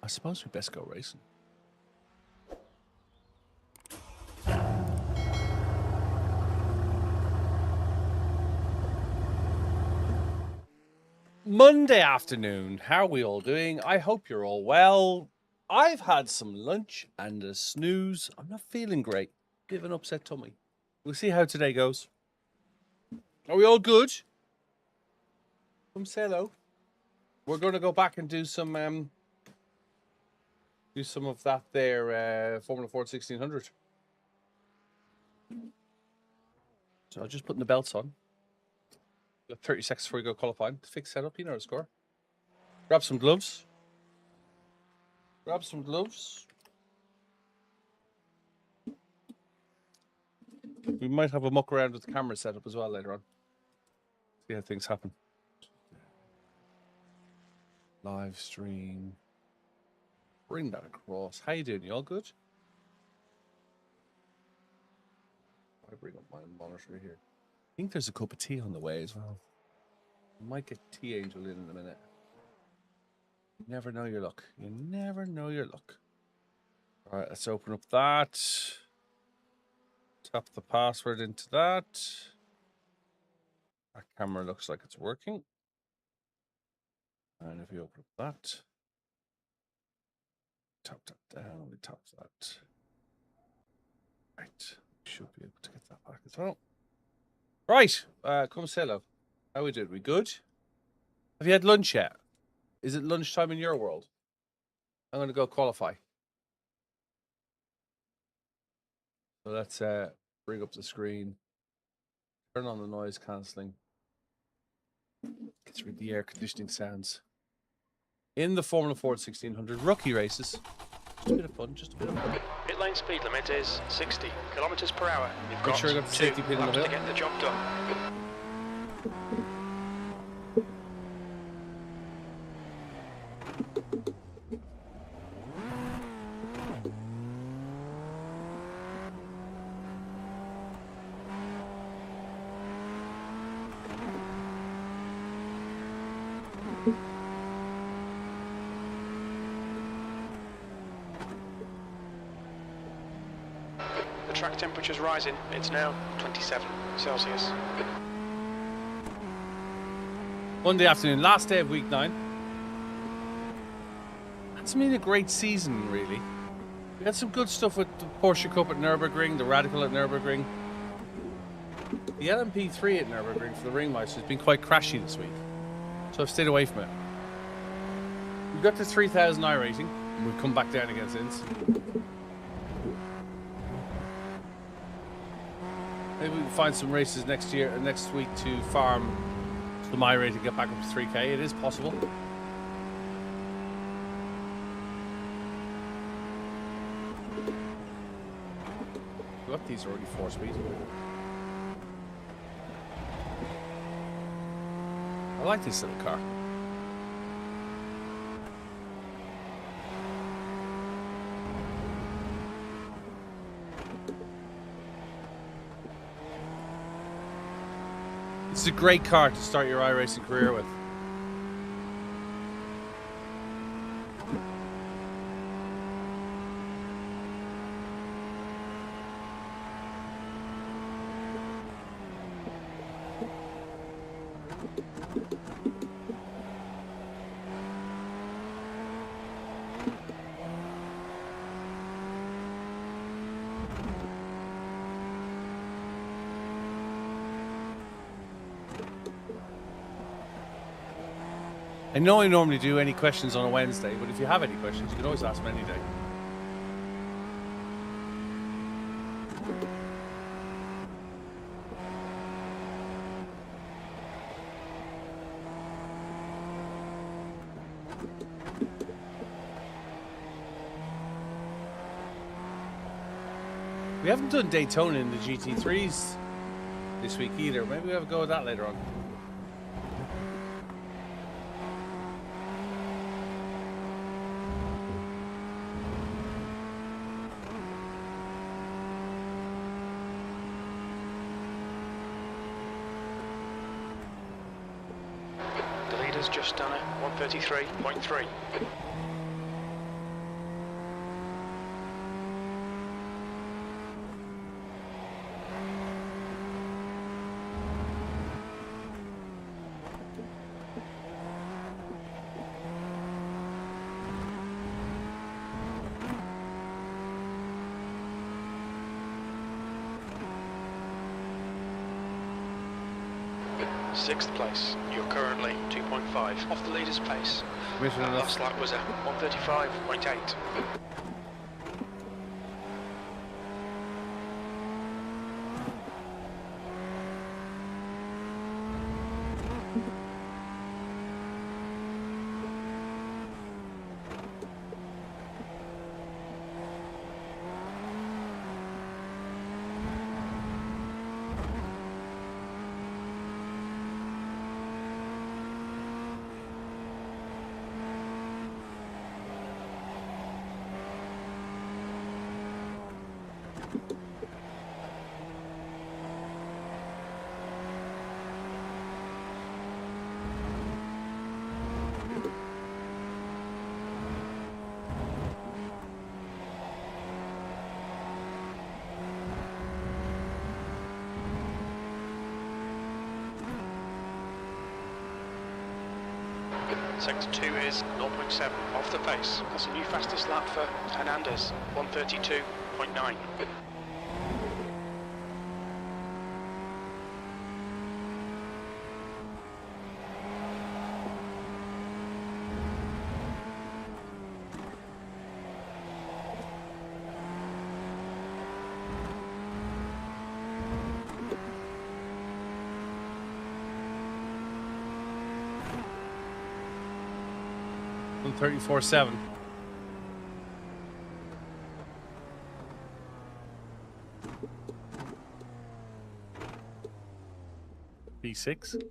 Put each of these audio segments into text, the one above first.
I suppose we best go racing. Monday afternoon. How are we all doing? I hope you're all well. I've had some lunch and a snooze. I'm not feeling great. Bit of an upset tummy. We'll see how today goes. Are we all good? Come say hello. We're going to go back and do some of that there Formula Ford 1600. So I'm just putting the belts on. Got 30 seconds before we go qualifying. Fix setup, you know the score. Grab some gloves. Grab some gloves. We might have a muck around with the camera setup as well later on. See how things happen. Live stream. Bring that across. How you doing? You all good? I bring up my monitor here. I think there's a cup of tea on the way as well. I might get Tea Angel in a minute. You never know your luck. You never know your luck. All right, let's open up that. Tap the password into that. That camera looks like it's working. And if you open up that, tap that down, we tap that. Right, should be able to get that back as well. Right, come say hello. How we did? We good? Have you had lunch yet? Is it lunchtime in your world? I'm going to go qualify. So let's bring up the screen. Turn on the noise cancelling. Gets rid of the air conditioning sounds. In the Formula Ford 1600 rookie races. Just a bit of fun, just a bit of fun. Pit lane speed limit is 60 kilometers per hour. You've Make sure you got the safety pin in the middle to get the job done. The track temperature's rising. It's now 27 Celsius. Monday afternoon, last day of week 9. It's been a great season, really. We had some good stuff with the Porsche Cup at Nürburgring, the Radical at Nürburgring. The LMP3 at Nürburgring for the Ringmeister has been quite crashy this week, so I've stayed away from it. We got to 3,000 iRating, and we've come back down again since. Maybe we can find some races next week to farm some iRating, get back up to 3K. It is possible. What? These are already 4-speed. I like this little car. It's a great car to start your iRacing career with. I know I normally do any questions on a Wednesday, but if you have any questions, you can always ask me any day. We haven't done Daytona in the GT3s this week either. Maybe we'll have a go at that later on. Mazda's just done it. 133.3. Sixth place. You're currently 2.5 off the leader's pace. Last lap was at 135.8. Sector 2 is 0.7 off the pace. That's a new fastest lap for Hernandez, 132.9. One 34.7. P6.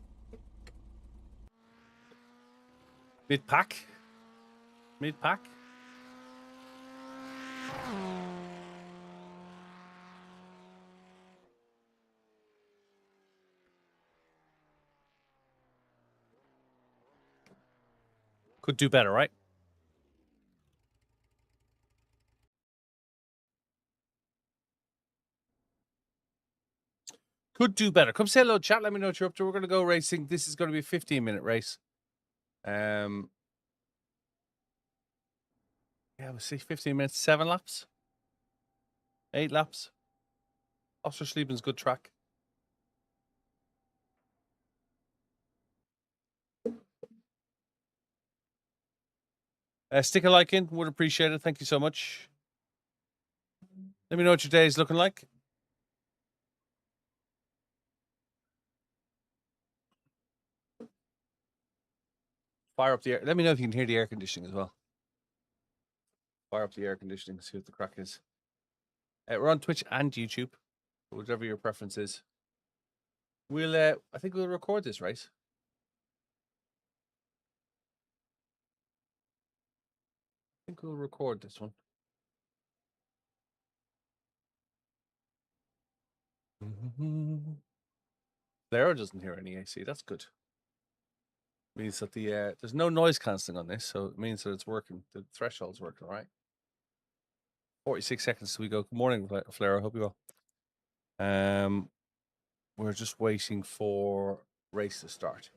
Mid pack. Mid pack. Could do better, right? Could do better. Come say hello, chat. Let me know what you're up to. We're going to go racing. This is going to be a 15-minute race. Yeah, we'll see. 15 minutes, 7 laps, 8 laps. Oscherslieben's good track. Stick a like in. Would appreciate it. Thank you so much. Let me know what your day is looking like. Fire up the air. Let me know if you can hear the air conditioning as well. Fire up the air conditioning. See what the crack is. We're on Twitch and YouTube. Whatever your preference is. We'll. I think we'll record this, right? I think we'll record this one. Lara doesn't hear any AC. That's good. Means that the there's no noise cancelling on this, so it means that it's working. The threshold's working, all right. 46 seconds till we go. Good morning, Flair. I hope you well. We're just waiting for race to start.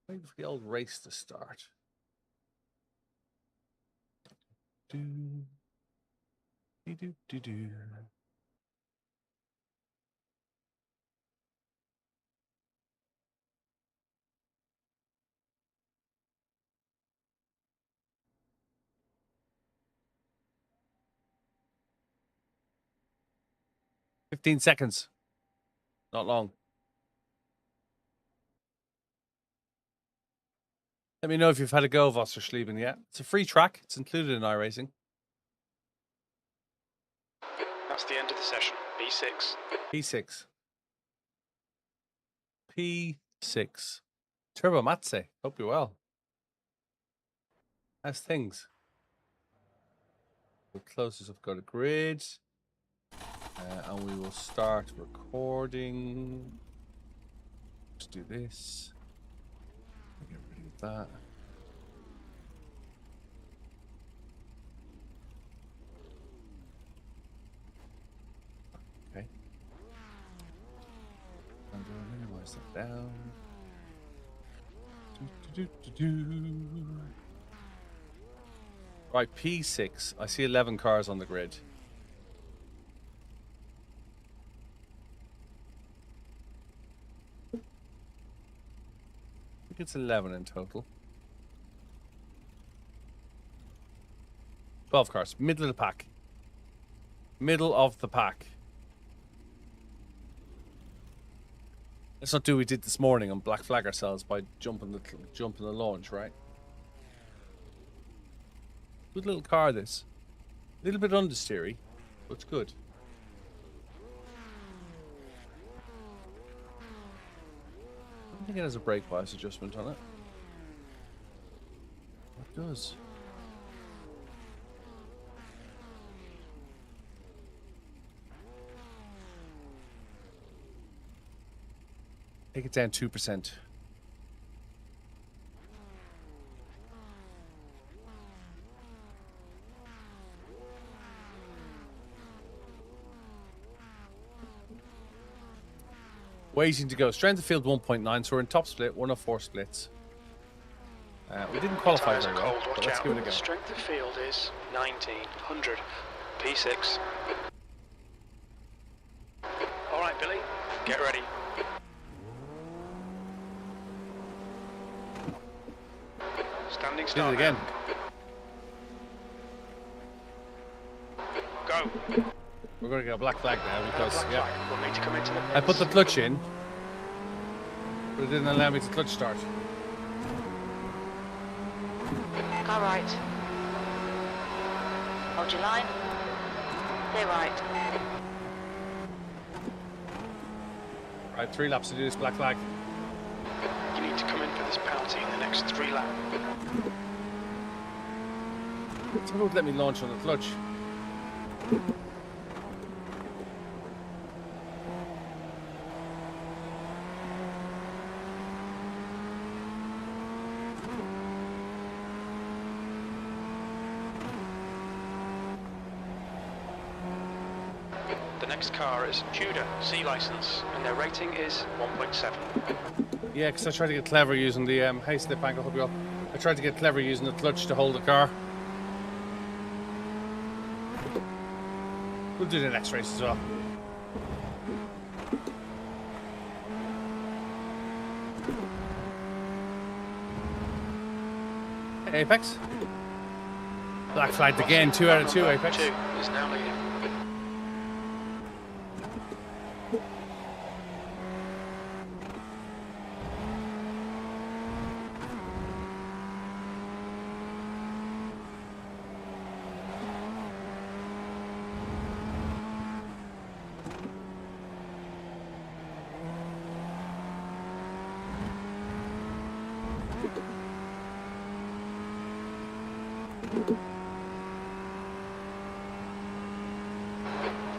Waiting for the old race to start. Do, do, do, do. $15 seconds. Not long. Let me know if you've had a go of Osserschlieben yet. It's a free track. It's included in iRacing. That's the end of the session. P6. P6. P6. Turbo Matze. Hope you're well. How's things? The closest I've got a grid. And we will start recording. Let's do this. that. Okay. I'm going to minimize that down. Right, P6. I see 11 cars on the grid. I think it's 11 in total. 12 cars. Middle of the pack. Middle of the pack. Let's not do what we did this morning and black flag ourselves by jumping the launch, right? Good little car, this. A little bit understeery, but it's good. I don't think it has a brake bias adjustment on it. It does. Take it down 2%. Waiting to go. Strength of field 1.9, so we're in top split, 104 splits. We didn't qualify very well, but let's give it a go. Strength of field is 1900. P6. All right, Billy, get ready. Standing start. Did it again. Go. We're going to get a black flag now because We'll need to come into the I put the clutch in, but it didn't allow me to clutch start. Car right. Hold your line. Stay right. Right, 3 laps to do this black flag. You need to come in for this penalty in the next 3 laps. It won't let me launch on the clutch. The next car is Tudor C license, and their rating is 1.7. Yeah, because I tried to get clever using the hey slip angle, hook you up. I tried to get clever using the clutch to hold the car. We'll do the next race as well. Apex. Black flagged again, 2 out of 2, Apex. 2 is now leading.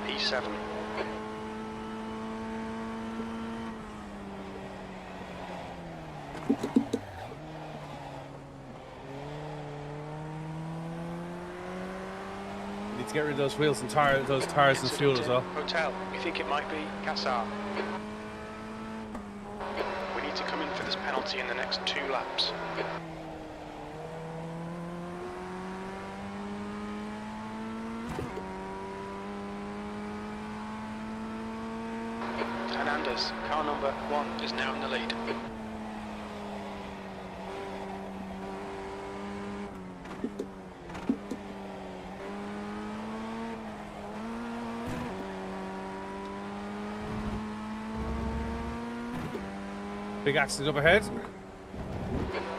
P7. Need to get rid of those wheels and those tires and fuel as well. Hotel. We think it might be Qassar. We need to come in for this penalty in the next 2 laps. Hernandez, car number 1, is now in the lead. Big accident up ahead.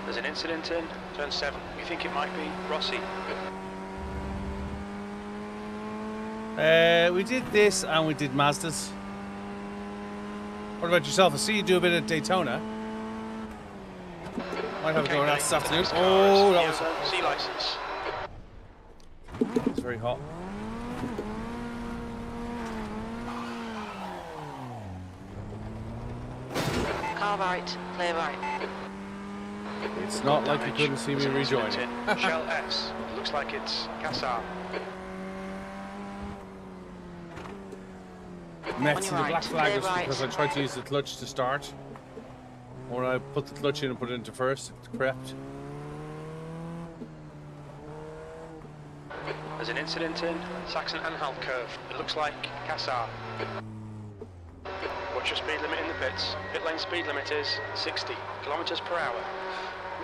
There's an incident in turn 7. We think it might be Rossi. We did this and we did Mazdas. What about yourself? I see you do a bit of Daytona. Might have a go at that this afternoon. Oh, that was C license. It's very hot. Car right. Clear right. It's not like you couldn't see me rejoining. Shell S. Looks like it's Qassar. Met On to your the right. black flaggers Clear right. because I tried to use the clutch to start. When I put the clutch in and put it into first, it crept. There's an incident in Saxon-Anhalt curve. It looks like Qassar. What's your speed limit in the pits? Pit lane speed limit is 60 kilometers per hour.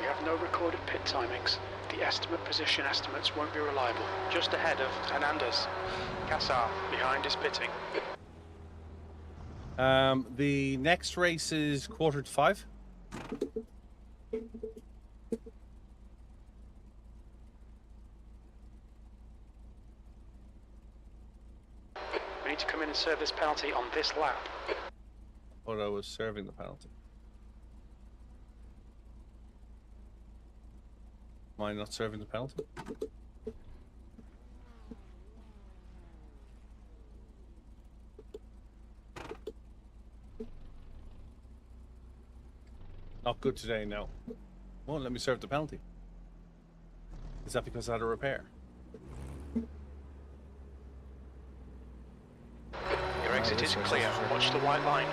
We have no recorded pit timings. The position estimates won't be reliable. Just ahead of Hernandez. Qassar, behind is pitting. The next race is 4:45. We need to come in and serve this penalty on this lap. But I was serving the penalty. Am I not serving the penalty? Not good today, no. Won't let me serve the penalty. Is that because I had a repair? Your exit is clear. Watch the white line.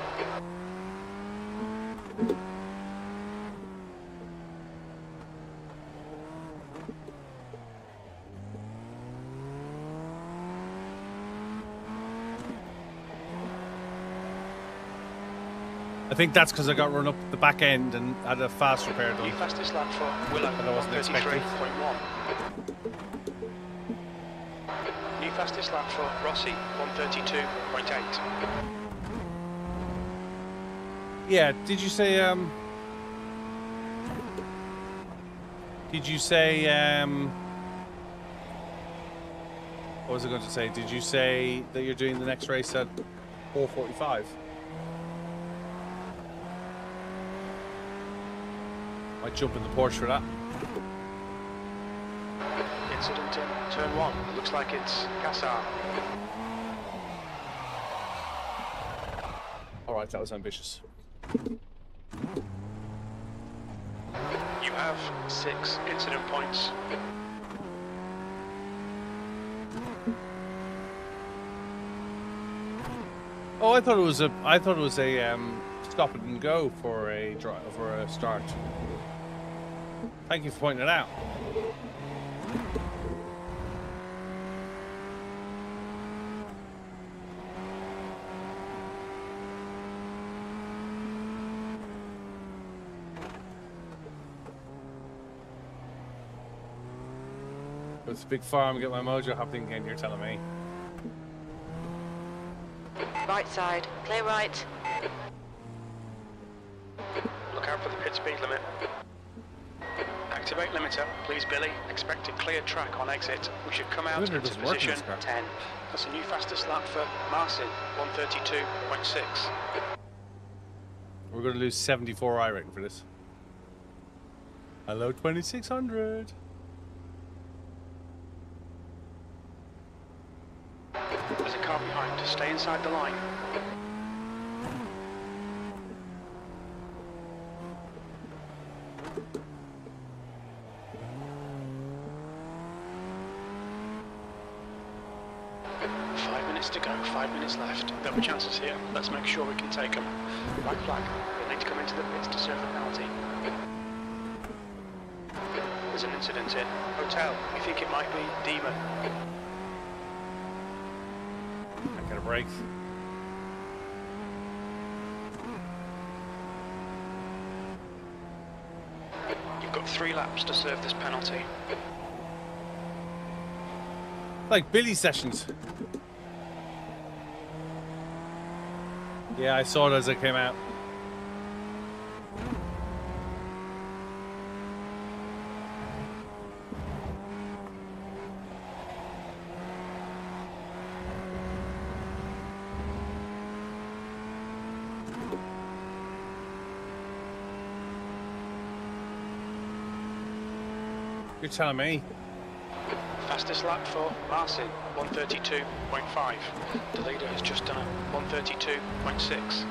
I think that's because I got run up the back end and had a fast repair done. New fastest lap for Willow, That I wasn't expecting. 133.1. New fastest lap for Rossi, 132.8. Yeah, did you say what was I going to say? Did you say that you're doing the next race at 4:45? Might jump in the Porsche for that. Incident in turn 1. Looks like it's Qassar. Alright, that was ambitious. You have 6 incident points. Oh, I thought it was a stop it and go for a start. Thank you for pointing it out. It's a big farm, get my mojo happening again, you're telling me. Right side. Clear right. Look out for the pit speed limit. Activate limiter, please Billy. Expected clear track on exit. We should come out Limiter into doesn't work in position this car. 10. That's a new fastest lap for Marcin, 132.6. We're going to lose 74 iRating for this. Hello, 2600. There's a car behind. Stay inside the line. To go, 5 minutes left. There'll be chances here. Let's make sure we can take them. Black flag. We'll need to come into the pits to serve the penalty. There's an incident in hotel. We think it might be Demon. I get a break. You've got 3 laps to serve this penalty. Like Billy sessions. Yeah, I saw it as it came out. You're telling me. Fastest lap for Marcin, 132.5. The leader has just done a 132.6.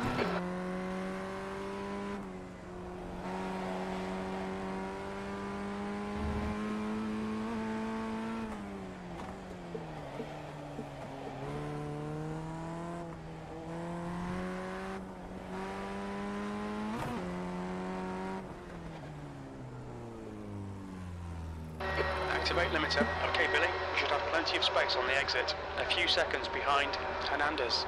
Activate limiter. Okay, Billy, you should have plenty of space on the exit. A few seconds behind Hernandez.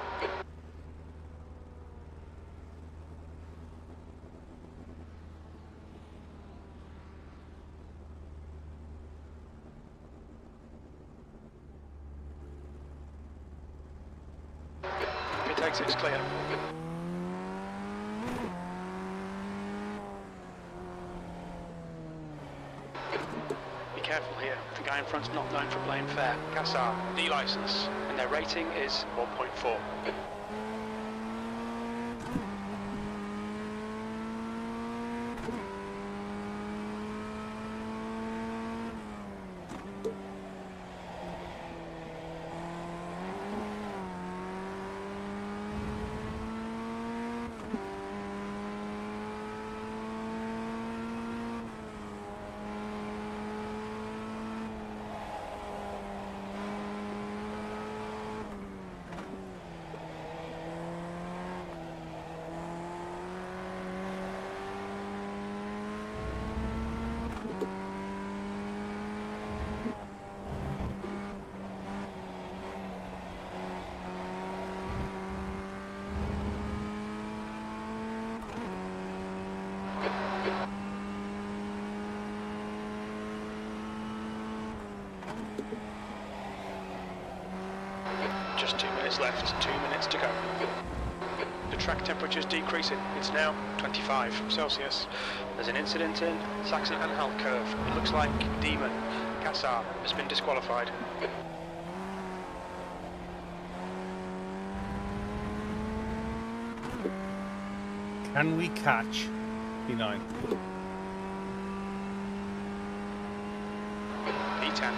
Pit exit's clear. Be careful here. The guy in front's not known for playing fair. Cassar, D license, and their rating is 1.4. Just 2 minutes left, 2 minutes to go. The track temperature's decreasing. It's now 25 Celsius. There's an incident in Saxon-Anhalt curve. It looks like Demon Cassar has been disqualified. Can we catch P9? P10.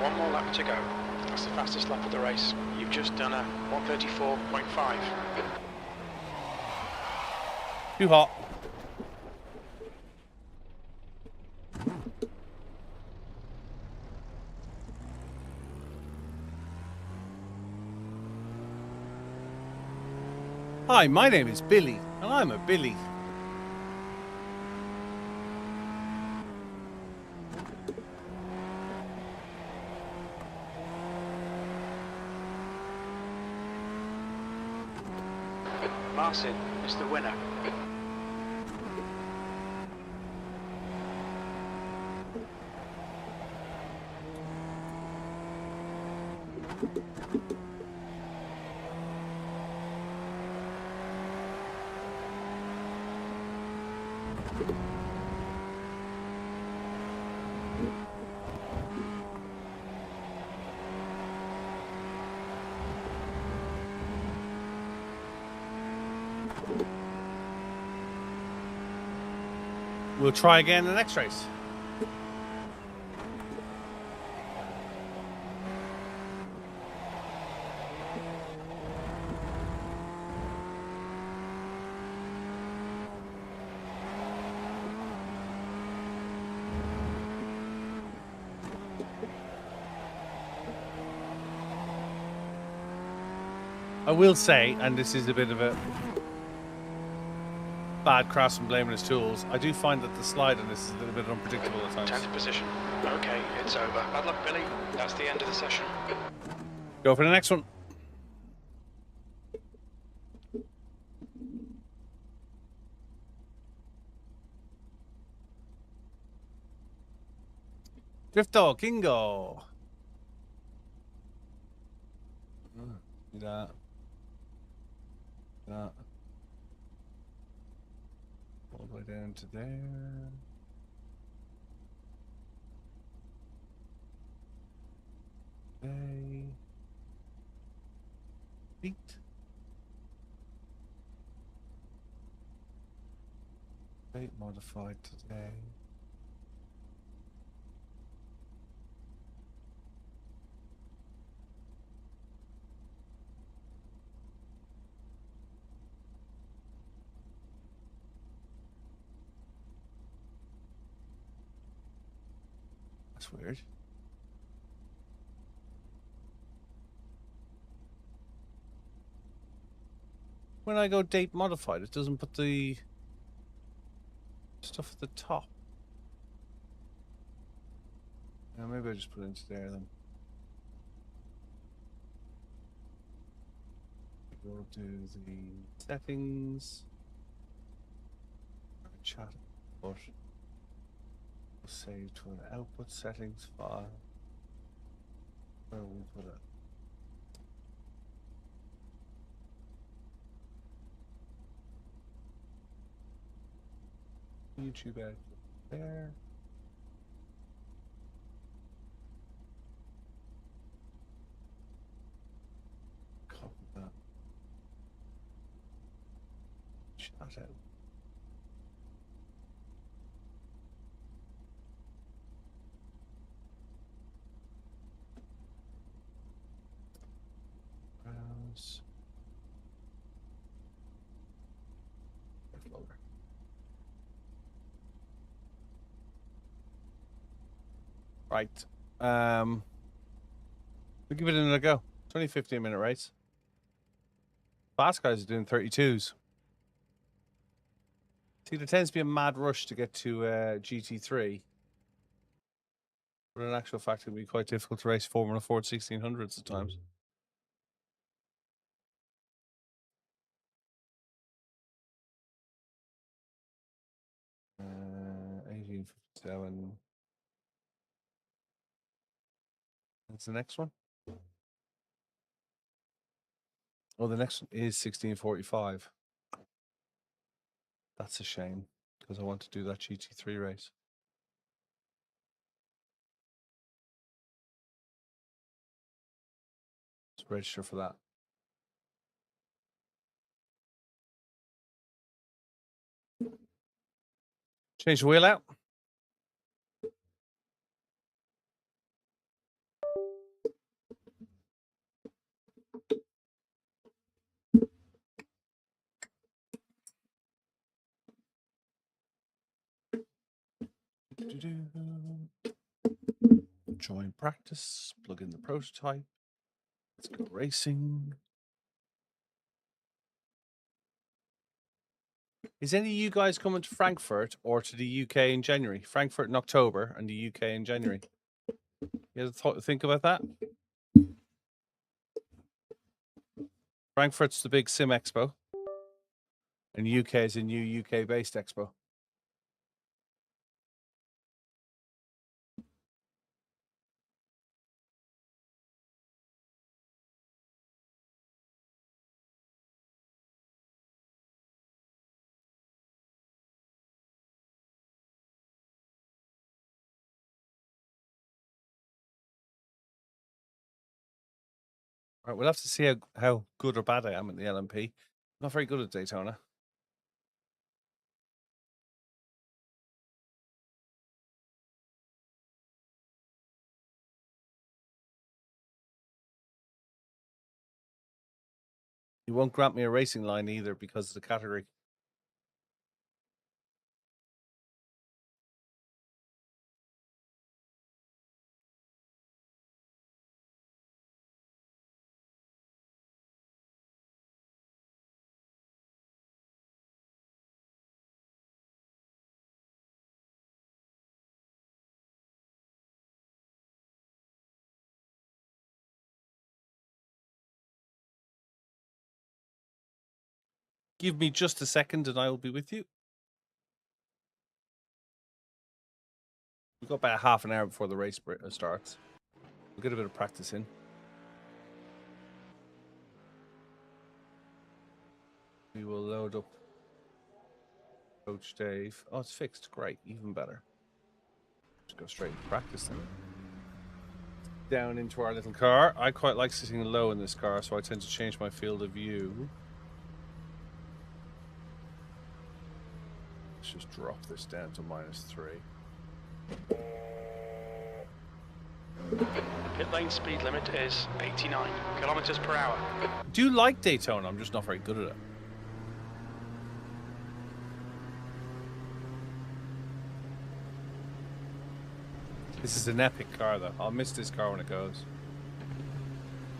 One more lap to go. That's the fastest lap of the race. You've just done a 1:34.5. Too hot. Hi, my name is Billy, and I'm a Billy. Marcin is the winner. We'll try again in the next race. I will say, and this is a bit of a bad craftsman blaming his tools, I do find that the slide on this is a little bit unpredictable at times. 10th position. Okay, it's over. Bad luck, Billy. That's the end of the session. Go for the next one. Drifto, Kingo. Do that. That. All the way down to there. Okay. Feet. Date modified today. That's weird. When I go date modified, it doesn't put the stuff at the top. Maybe I just put it into there then. We'll do the settings. Chat, but we'll save to an output settings file. Where will we put it? YouTube output there. Copy that. Chat out. Browse. Folder. Right. We'll give it another go. It's only a 15-minute race. Fast guys are doing 32s. See, there tends to be a mad rush to get to GT3. But in actual fact, it can be quite difficult to race Formula Ford 1600s at times. Uh, 1857. That's the next one. Oh, the next one is 1645. That's a shame because I want to do that GT3 race. Let's register for that. Change the wheel out. Join practice. Plug in the prototype. Let's go racing. Is any of you guys coming to Frankfurt or to the UK in January? Frankfurt in October and the UK in January. You ever think about that? Frankfurt's the big sim expo. And UK is a new UK-based expo. All right, we'll have to see how good or bad I am at the LMP. Not very good at Daytona. You won't grant me a racing line either because of the category. Give me just a second and I will be with you. We've got about half an hour before the race starts. We'll get a bit of practice in. We will load up Coach Dave. Oh, it's fixed. Great. Even better. Just go straight into practice then. Down into our little car. I quite like sitting low in this car, so I tend to change my field of view. Let's just drop this down to -3. The pit lane speed limit is 89 kilometers per hour. I do like Daytona, I'm just not very good at it. This is an epic car, though. I'll miss this car when it goes.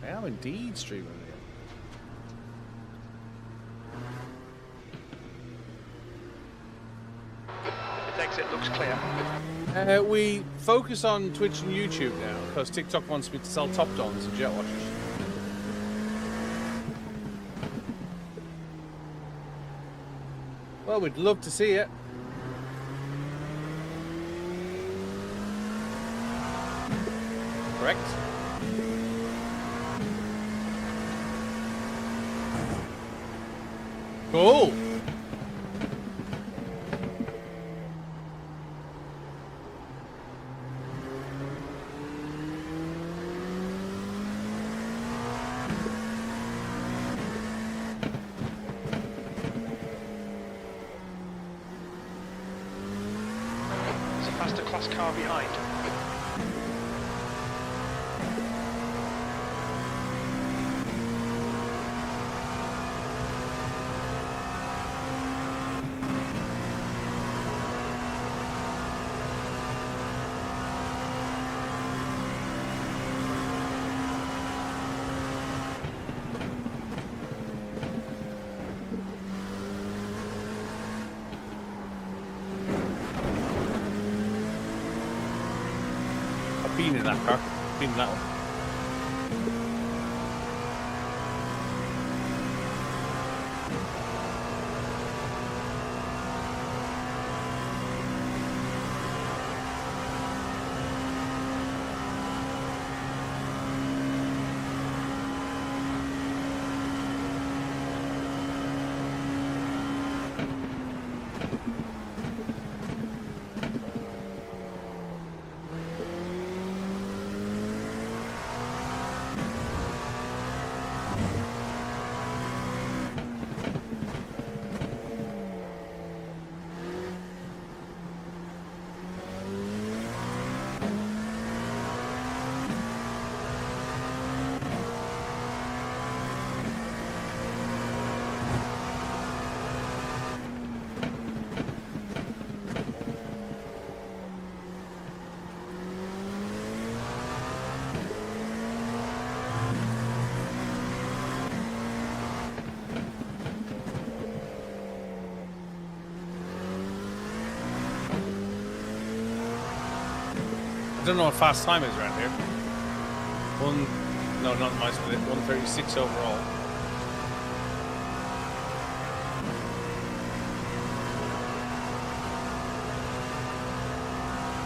I am indeed streaming it. Pit exit looks clear. We focus on Twitch and YouTube now because TikTok wants me to sell top dons and jet washers. Well, we'd love to see it. Correct. Cool. There's a faster class car behind. Been in that car. Been in that one. I don't know what fast time is around here. No, not my split. 136 overall.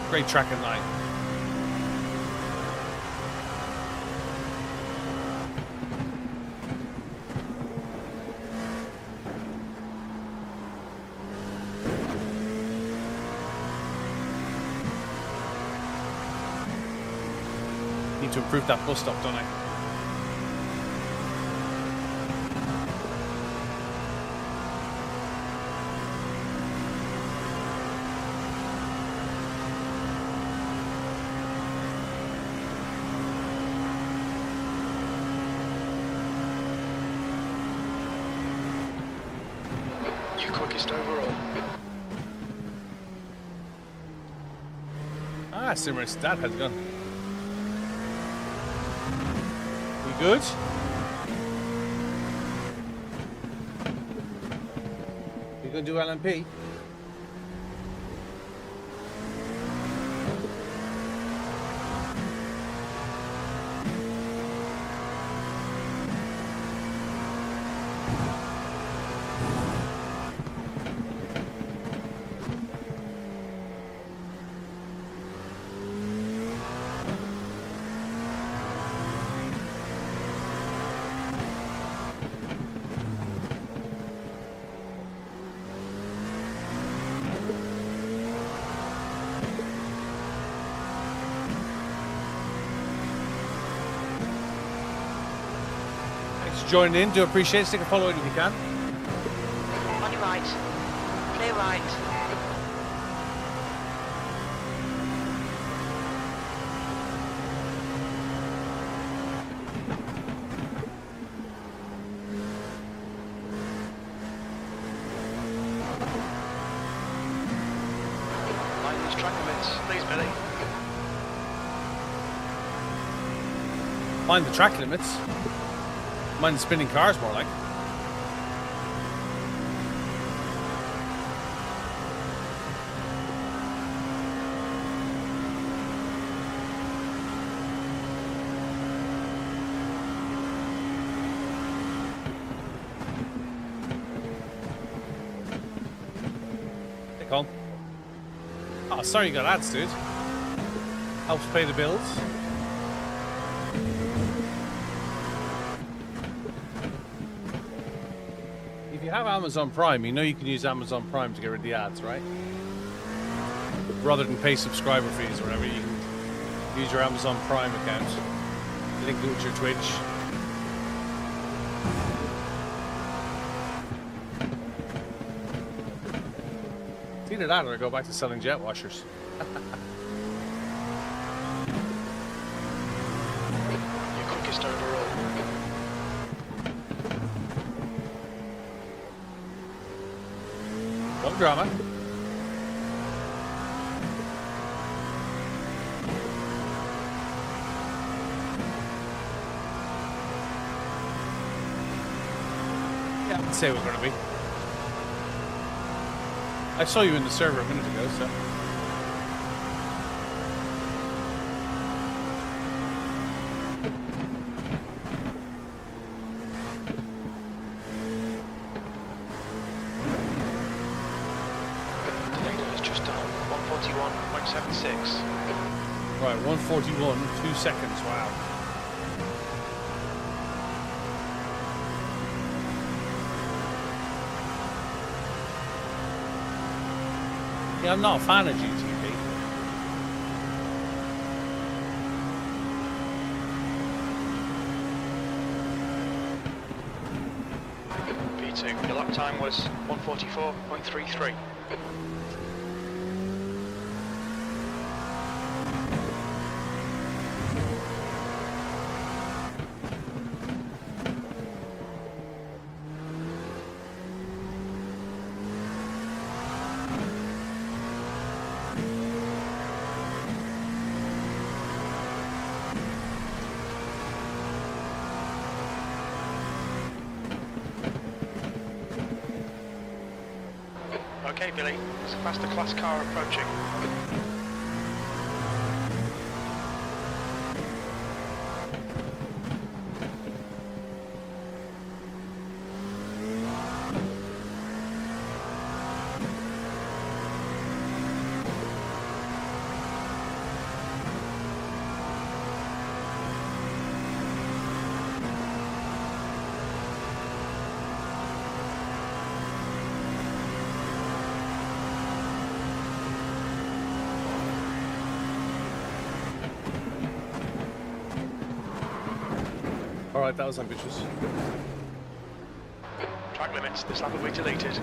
Great track at night. Need to improve that bus stop, don't I? You quickest overall. Ah, Simmer Stat has gone. We good? You gonna do LMP? joining in. Do appreciate it. Stick a follow in if you can. On your right. Clear right. Mind these track limits, please, Billy. Mind the track limits. Mind the spinning cars, more like. Hey, Colin. Oh, sorry you got ads, dude. Helps pay the bills. If you have Amazon Prime, you know you can use Amazon Prime to get rid of the ads, right? Rather than pay subscriber fees or whatever, you can use your Amazon Prime account, link it with your Twitch. It's either that or I go back to selling jet washers. Your quickest overall. No drama. Yeah, I'd say we're going to be. I saw you in the server a minute ago, so. Toledo is just done 141.76. Right, 141, 2 seconds, wow. Yeah, I'm not a fan of GTP. P2, your lap time was 144.33. Okay, Billy, there's a faster class car approaching. Alright, that was ambitious. Track limits, this lap will be deleted.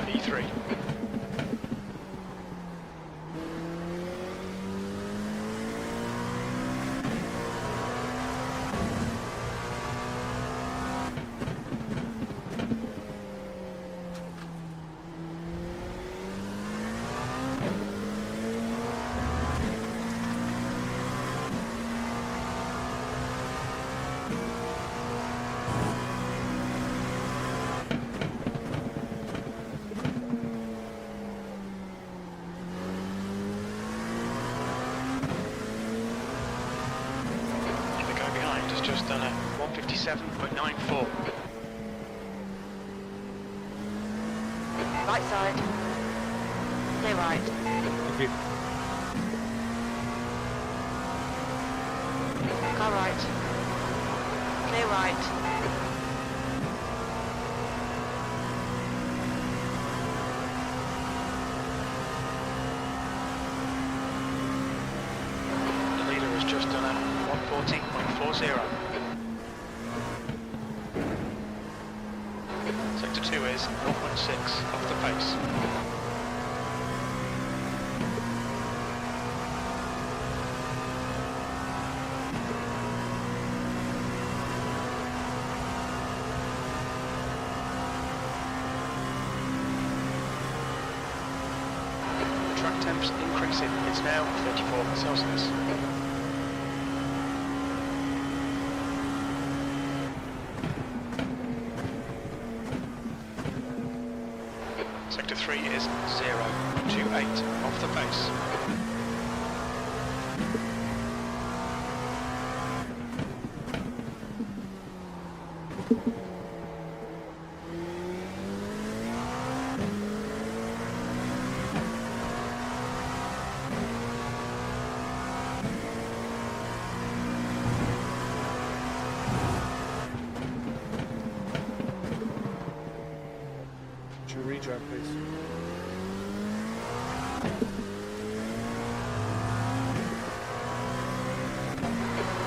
E3. Just done a 57.94. Right side. Clear right. Thank you. Car right. Clear right. The leader has just done a 140.40. Sector 2 is 0.6 off the pace. Track temps increasing. It's now 34 Celsius. Sector 3 is 0.28 off the pace. Would you redrive, please?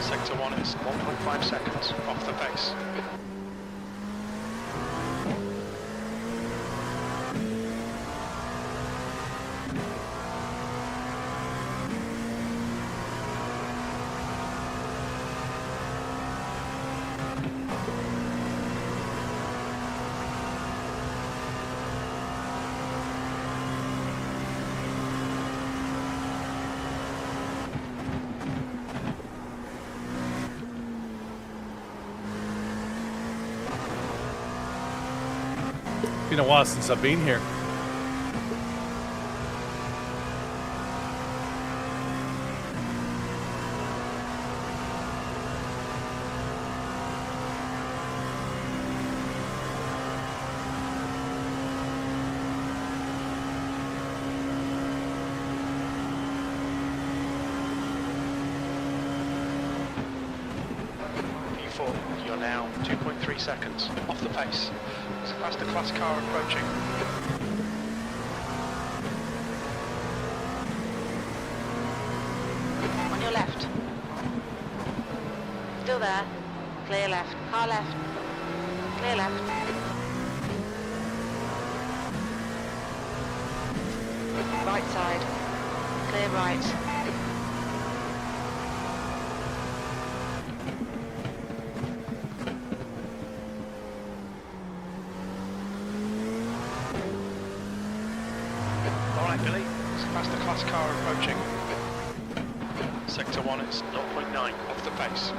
Sector 1 is 1.5 seconds off the pace. Been a while since I've been here. P4, you're now 2.3 seconds off the pace. It's a faster class car approaching. On your left. Still there. Clear left. Car left. Clear left. Right side. Clear right. Alright Billy, it's a faster class car approaching. Sector 1 is 0.9 off the pace.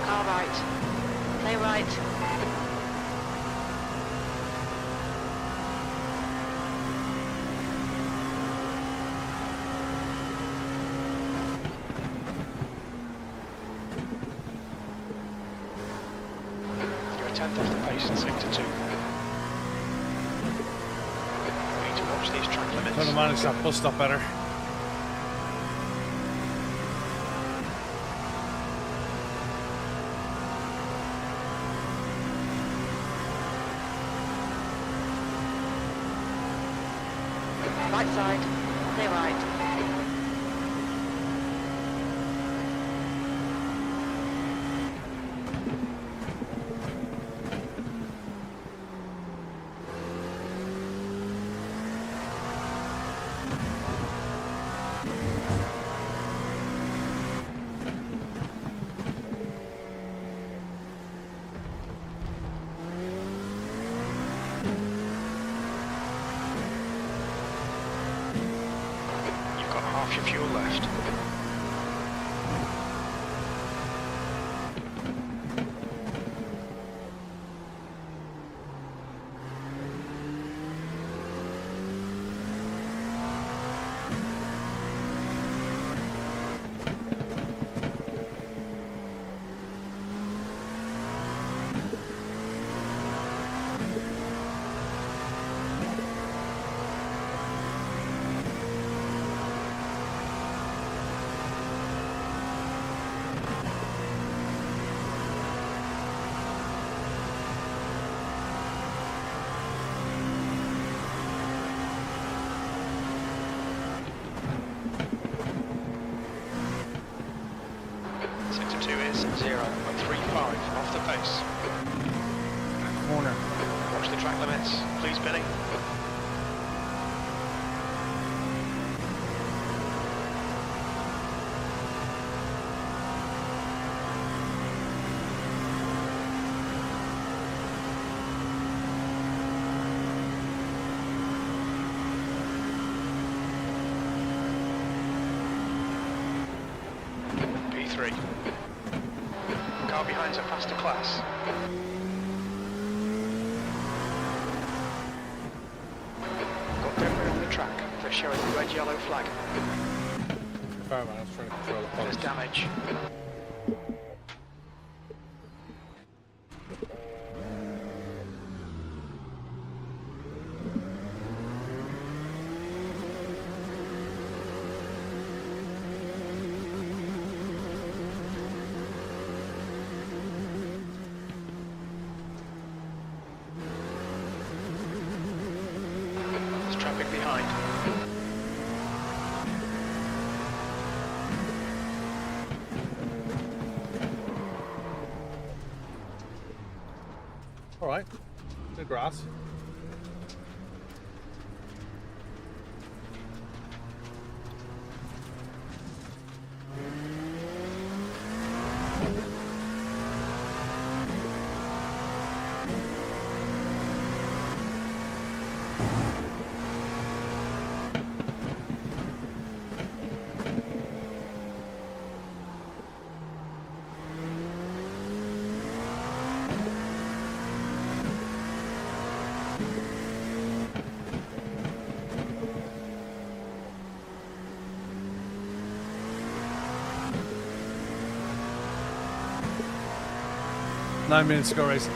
Car right. Clear right. You're a tenth off the pace in Sector 2. We need to watch these track limits. Trying to manage that bus stop better. Right side. Clear right. You've got half your fuel left. at 3.5 off the pace. Corner. Watch the track limits, please, Billy. P3. Car behind's a faster class. Got debris on the track. They're showing the red-yellow flag. Sorry, man, I was trying to control the There's pulse. damage. There's traffic behind. All right. The grass. Nine minutes to go racing.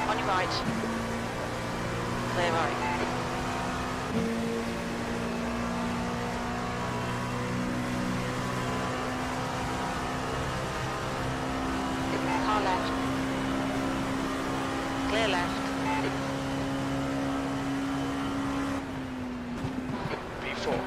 On your right. Clear right. Car left. Clear left. P4.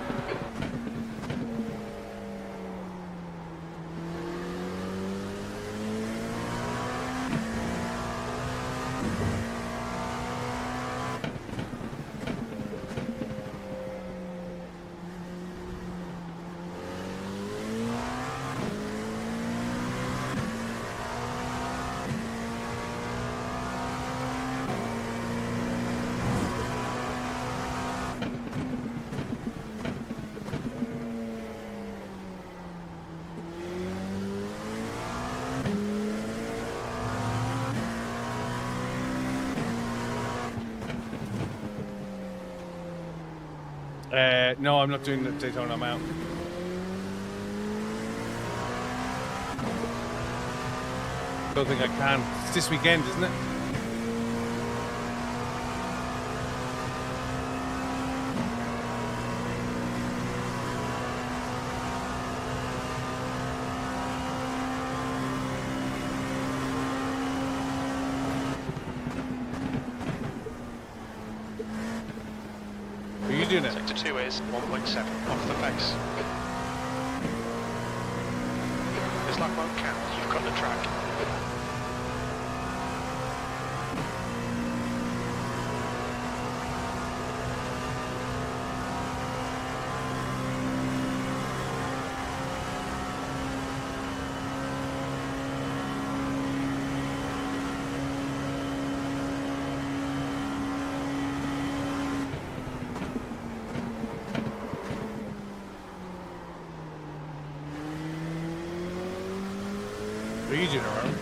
No, I'm not doing the Daytona. I'm out. Don't think I can. It's this weekend, isn't it? Are you doing it? Sector 2 is 1.7 off the pace. This lap won't count, you've got the track. Are you doing it, Aaron?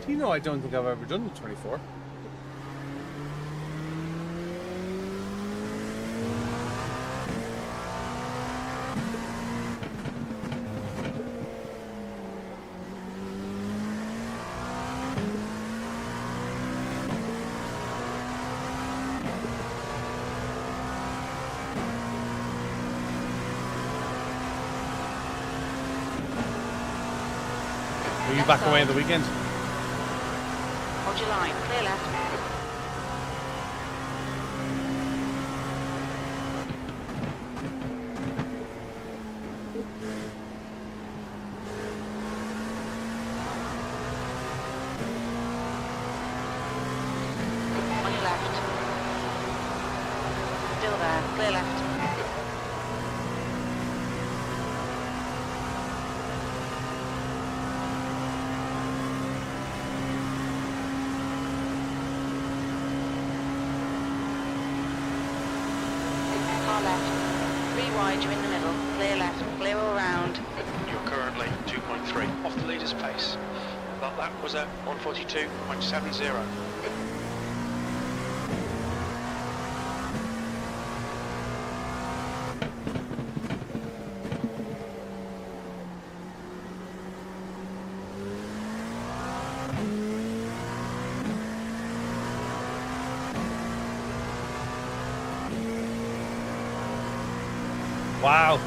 Do you know I don't think I've ever done the 24? Are you back away in the weekend? Hold your line. Clear left. On your left. Still there. Clear left. Car left. 3 wide, you're in the middle. Clear left. Clear all round. You're currently 2.3 off the leader's pace. That lap was at 142.70. Wow.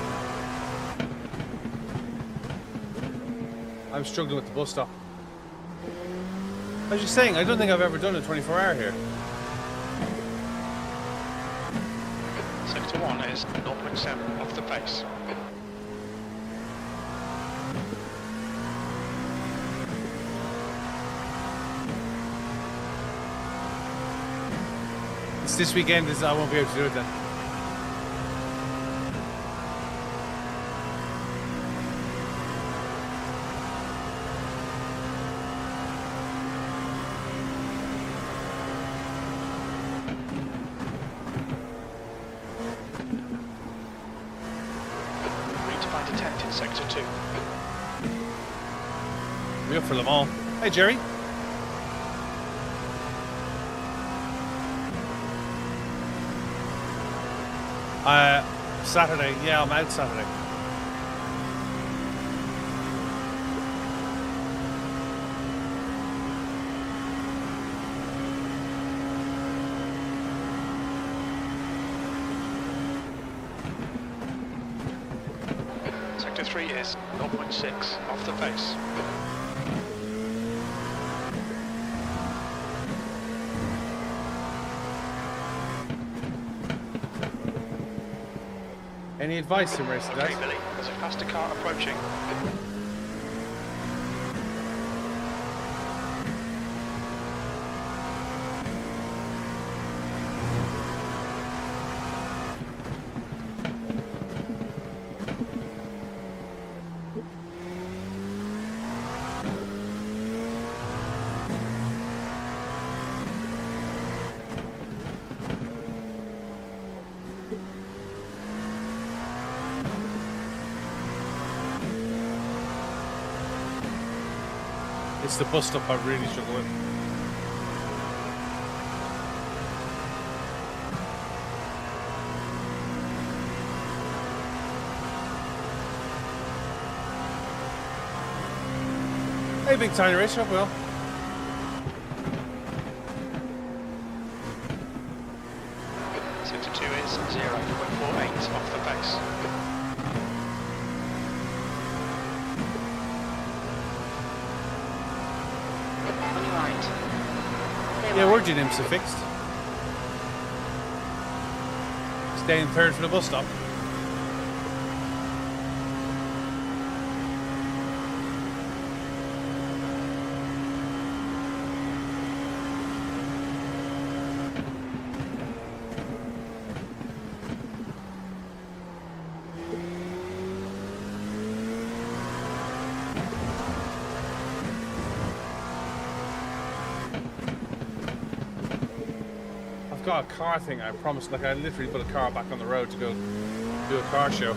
I'm struggling with the bus stop. I was just saying, I don't think I've ever done a 24-hour here. Sector 1 is 0.7 off the pace. It's this weekend, I won't be able to do it then. Need to find a tent in Sector 2. We're up for Le Mans. Hey, Jerry. Saturday. Yeah, I'm out Saturday. Sector 3 is 0.6 off the pace. Any advice in racing, Okay, guys? Billy, there's a faster car approaching. It's the bus stop I really struggle with. Hey, big tiny race, hope well. Sector 2 is 0.48 off the pace. On your right. Clear Yeah, right. where'd your names are fixed? Staying third for the bus stop. I've got a car thing, I promised. Like, I literally put a car back on the road to go do a car show.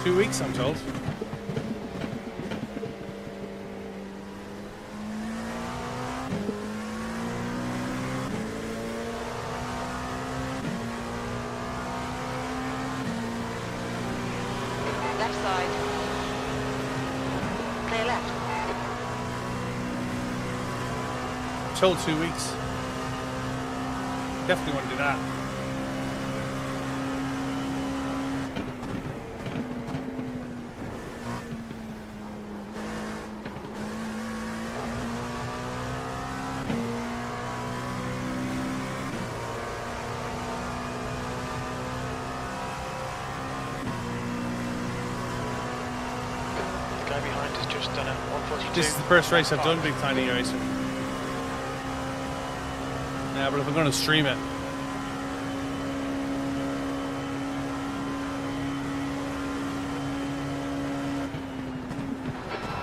2 weeks, I'm told. Left side. Clear left. I'm told 2 weeks. Definitely want to do that. The guy behind has just done a 142. This is the first race I've done, Big Tiny Racer. Yeah, but if I'm going to stream it,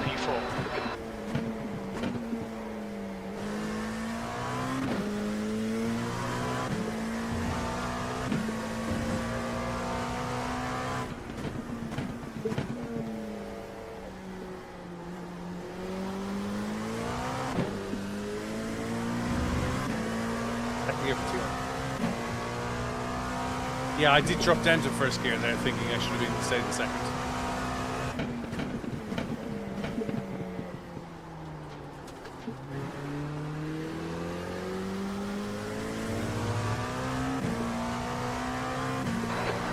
P4. second gear for 2. Yeah, I did drop down to first gear there, thinking I should have been stayed in second.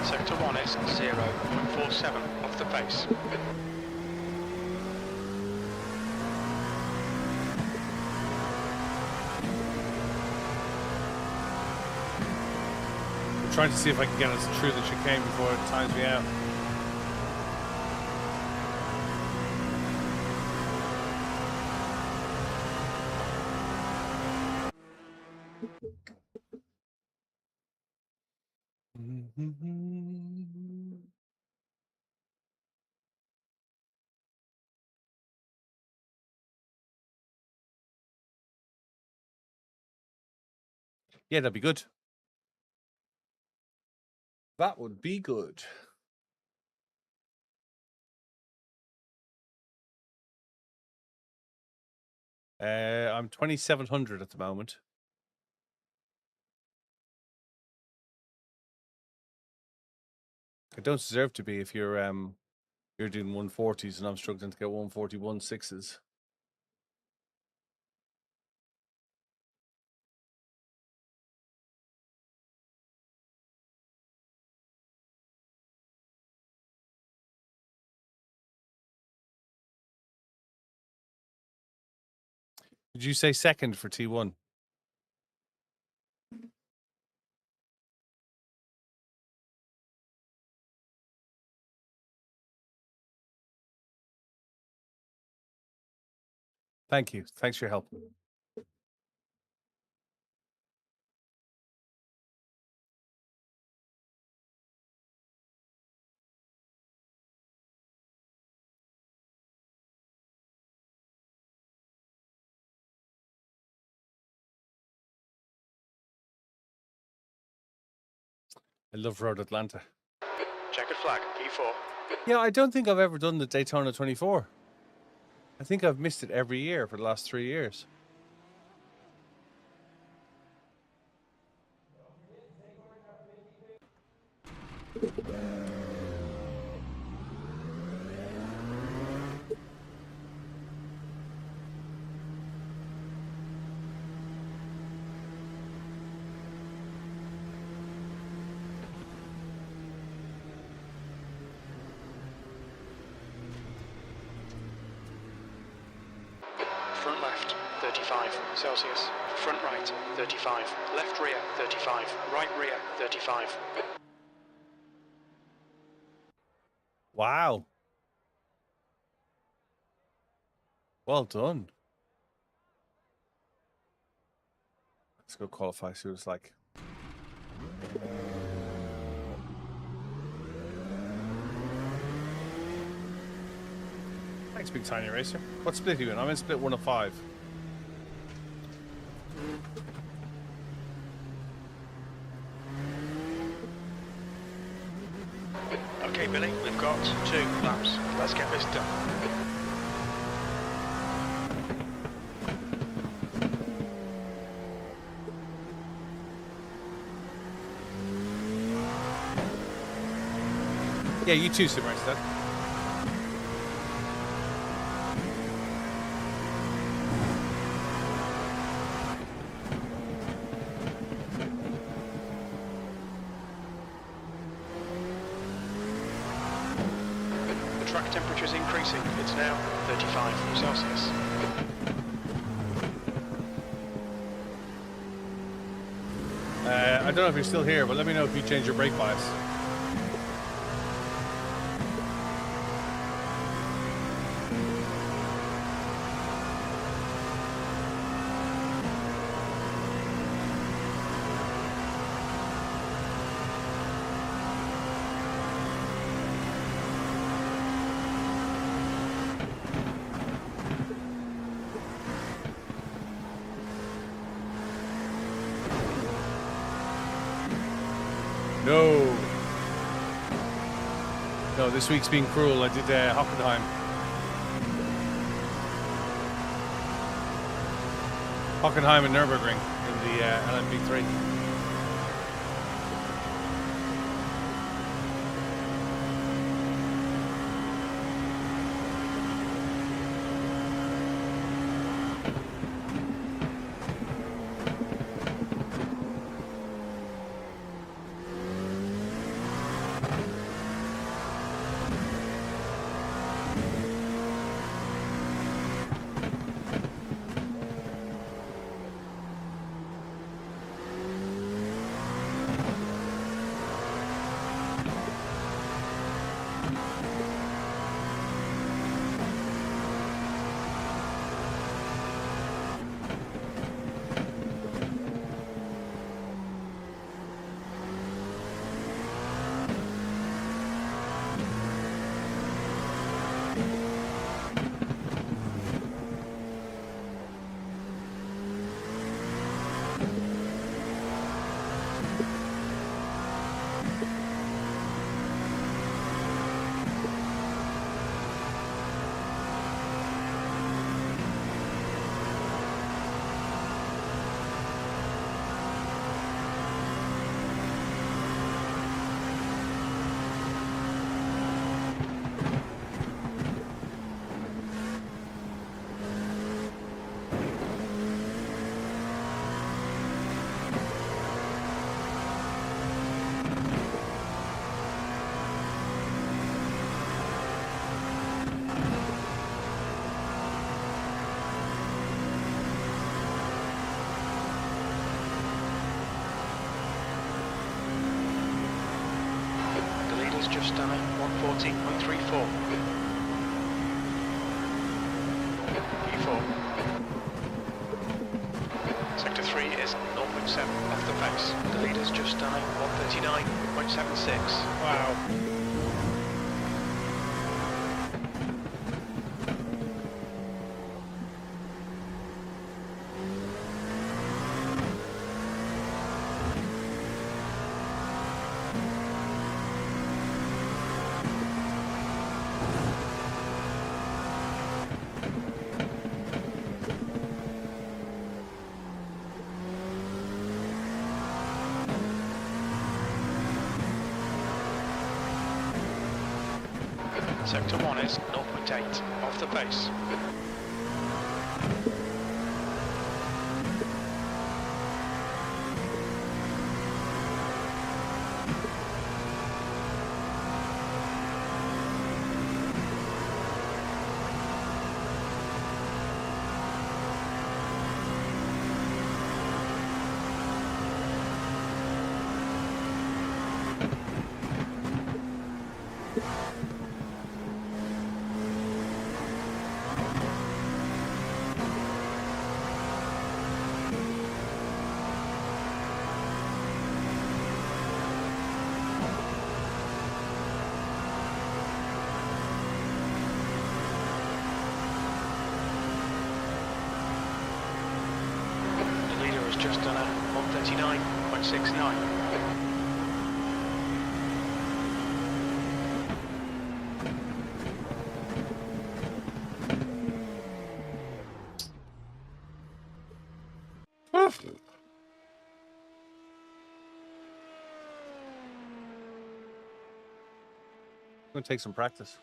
Sector 1 is 0.47 off the pace. I'm trying to see if I can get us through the chicane before it times me out. Yeah, that'd be good. That would be good. I'm 2,700 at the moment. I don't deserve to be if you're doing 140s and I'm struggling to get 141 sixes. Did you say second for T1? Thank you. Thanks for your help. I love Road Atlanta. Checkered flag, P4. Yeah, I don't think I've ever done the Daytona 24. I think I've missed it every year for the last 3 years. Front left, 35 Celsius. Front right, 35. Left rear, 35. Right rear, 35. Wow. Well done. Let's go qualify, see what it's like. Thanks, Big Tiny Racer. What split are you in? I'm in split 1 of 5. Okay, Okay, Billy, we've got 2 laps. Let's get this done. Yeah, you too, Super Instead. The track temperature is increasing. It's now 35 Celsius. I don't know if you're still here, but let me know if you change your brake bias. No. No, this week's been cruel. I did Hockenheim. Hockenheim and Nürburgring in the LMP3. Just done at 114.34. P4. Sector 3 is 0.7 off the pace. The leader's just done at 139.76. Wow. Sector 1 is 0.8 off the pace. Just done at 139.69. going to take some practice.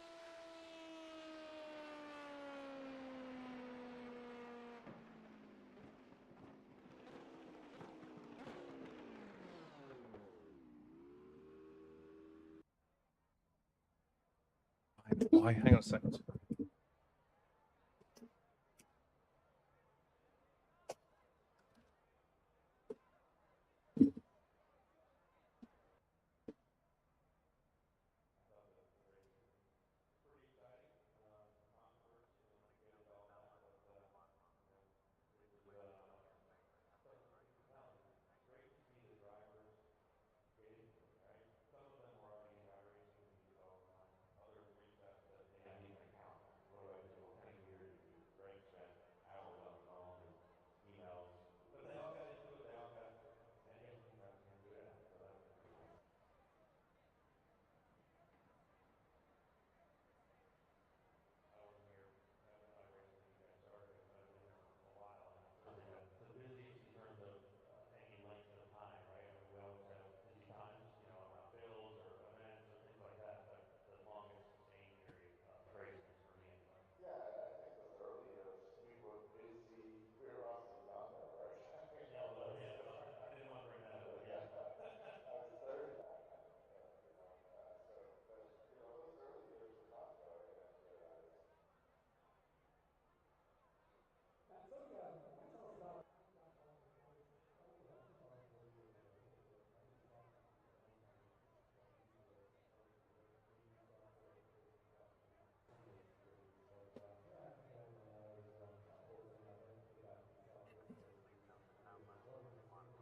Why? Hang on a second.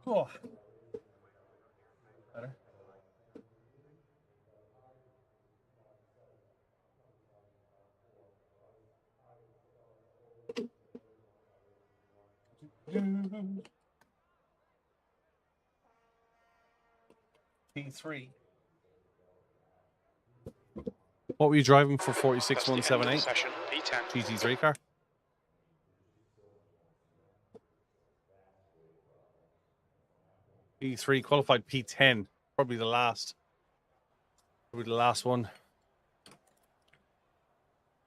Oh. Better. P3. What were you driving for 46178? Session P10. GT3 car? P3 qualified P10. Probably the last. Probably the last one.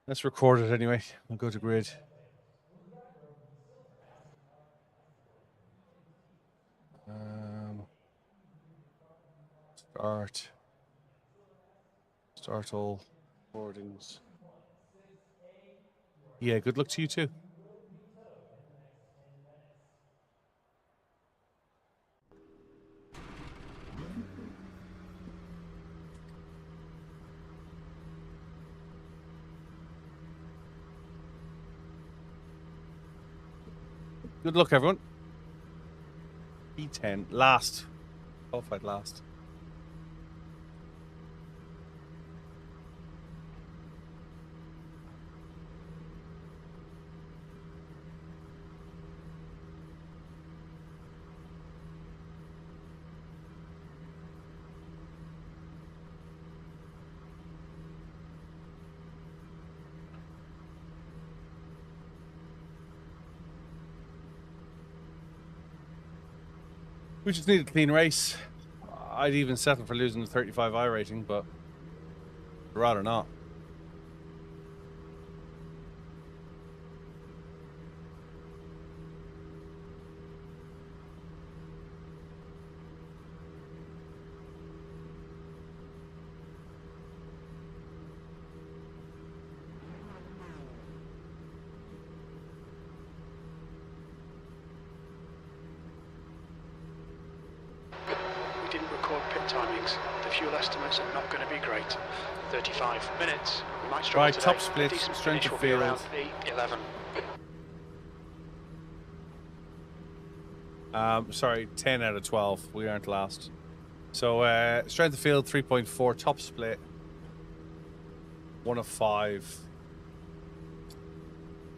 Let's record it anyway. I'll go to grid. Start. Start all recordings. Yeah, good luck to you too. Good luck, everyone. P10, last. Qualified last. We just need a clean race. I'd even settle for losing the 35 iRating, but I'd rather not. We didn't record pit timings. The fuel estimates are not going to be great. 35 minutes. We might struggle Right, today. top split, A decent strength finish of will be around field. P11. Sorry, 10 out of 12. We aren't last. So, strength of field, 3.4. Top split, 1 of 5.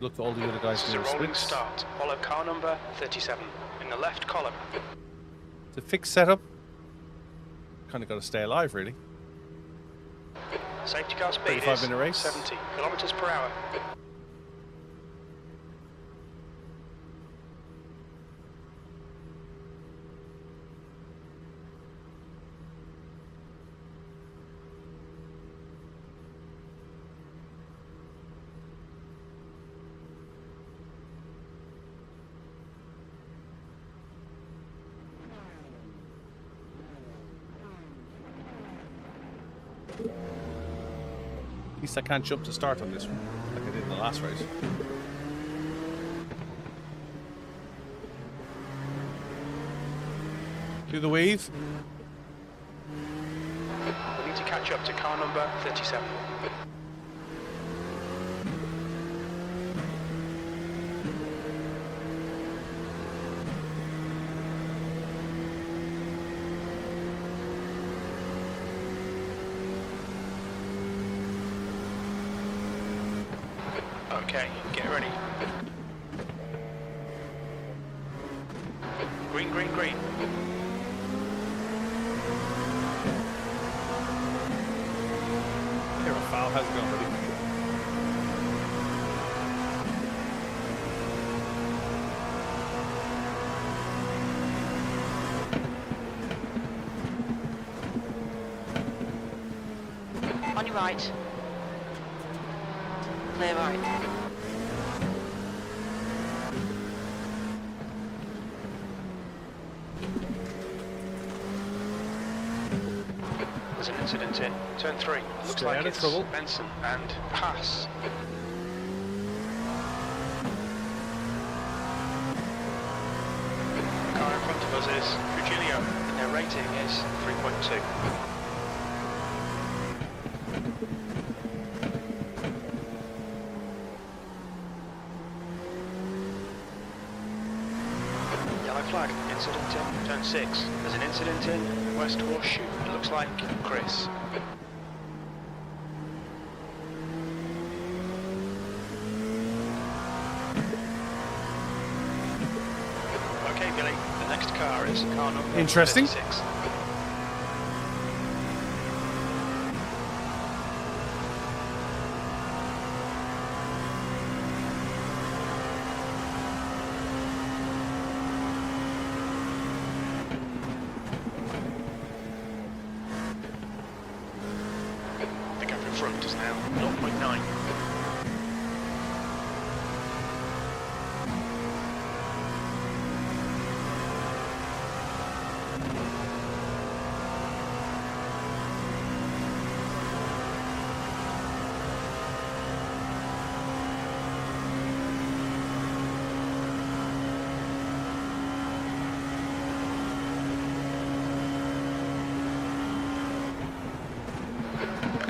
Look at all the other guys This is doing a their rolling splits. start. Follow car number 37 in the left column. The fixed setup. Kind of got to stay alive, really. Safety car speed 35-minute race. 70 kilometers per hour. At least I can't jump to start on this one, like I did in the last race. Do the weave. We need to catch up to car number 37. Okay, get ready. Green, green, green. Here, a foul has gone, buddy. On your right. Clear right. There's an incident in turn 3. Looks Stay like out of it's trouble. Benson and pass. The car in front of us is Virgilio, and their rating is 3.2. Yellow flag, incident in turn 6. There's an incident in West Horseshoe. It looks like Chris. Okay, Billy, the next car is car number Interesting. 36. The gap in front is now 0.9.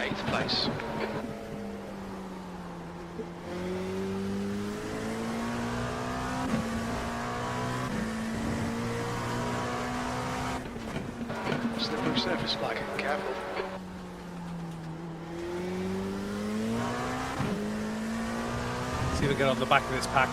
Eighth place. Slippery surface flag, careful. See if we get on the back of this pack.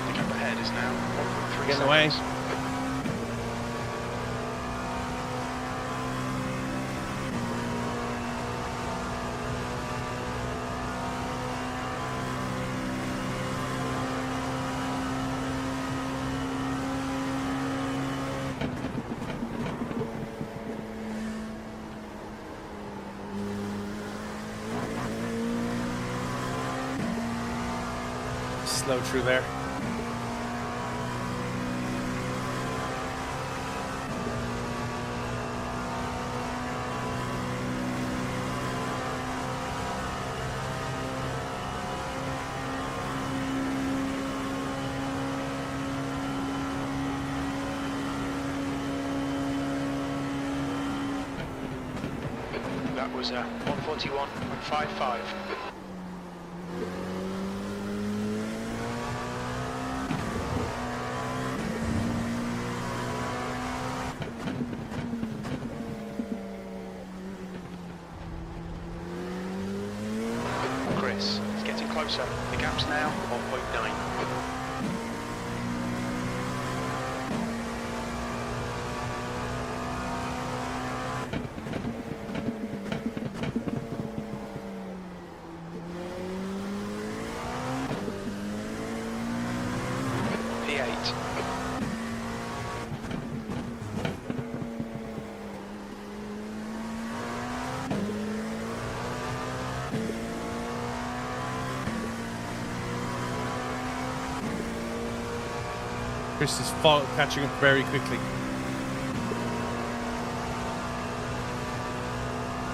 The gap ahead is now 1.3 Get in the way. seconds. Slow through there. That was a 141.55. Chris, it's getting closer. The gap's now 1.9. P8. Chris is catching up very quickly.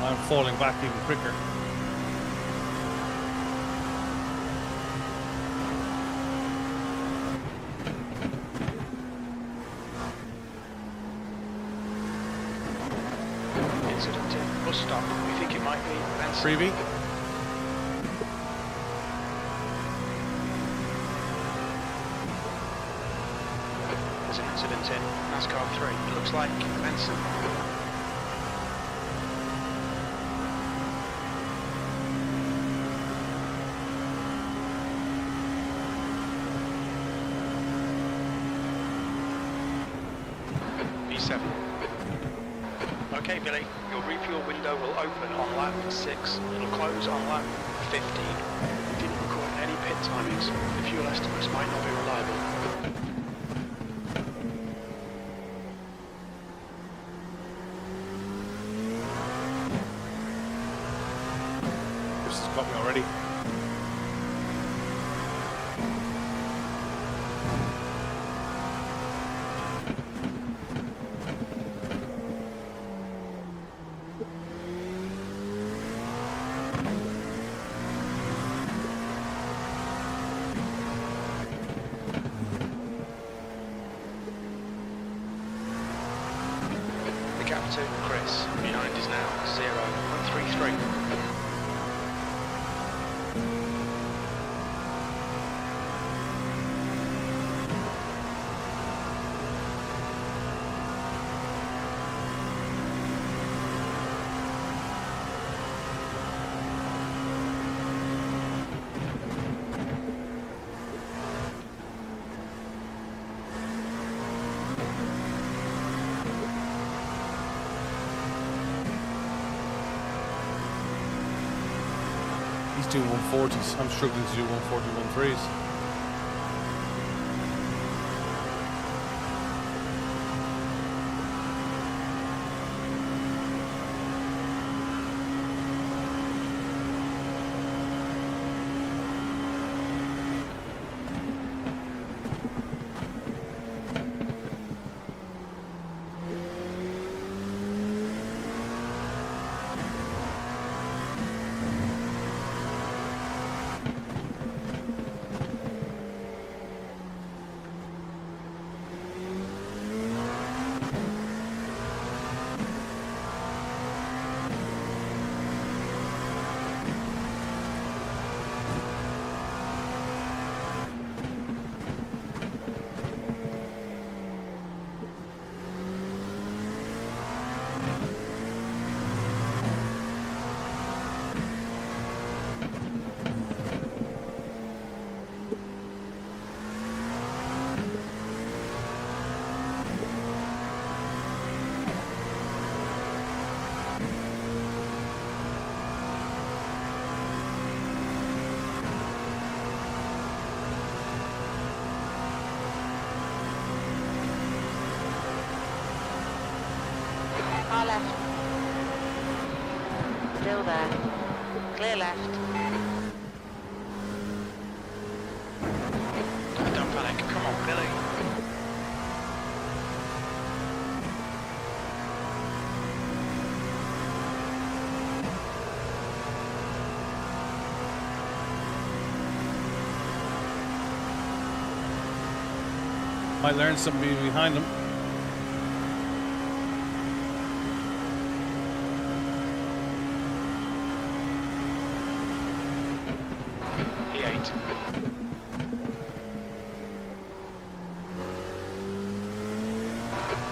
I'm falling back even quicker. Incident in bus stop. We think it might be Benson. Freebie. There's an incident in NASCAR 3. It looks like Benson. B7. Okay, Billy, your refuel window will open on lap 6. It'll close on lap 15. We didn't record any pit timings. The fuel estimates might not be reliable. Chris has got me already. The gap to Chris behind is now 0.33. He's doing 140s. I'm struggling to do 140, 1.3s. Far left. Still there. Clear left. Don't panic. Come on, Billy. Might learn something behind him. P8.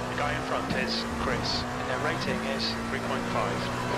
The guy in front is Chris, and their rating is 3.5.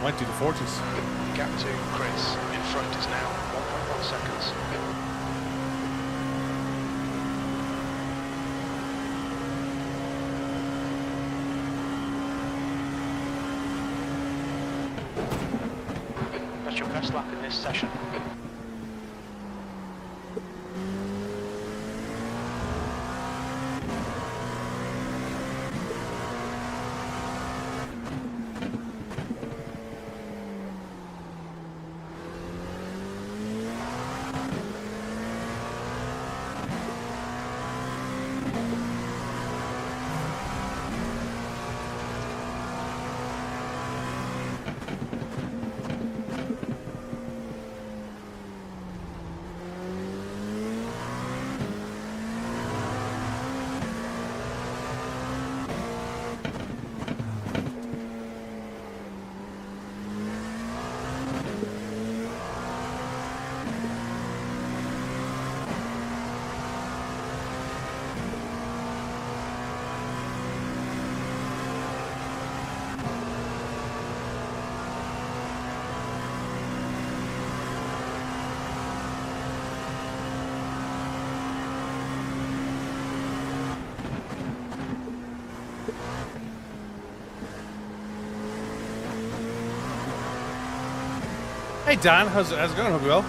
Might do the 40s. Gap to Chris in front is now 1.1 seconds. That's your best lap in this session. Hey Dan, how's it going? Hope you well.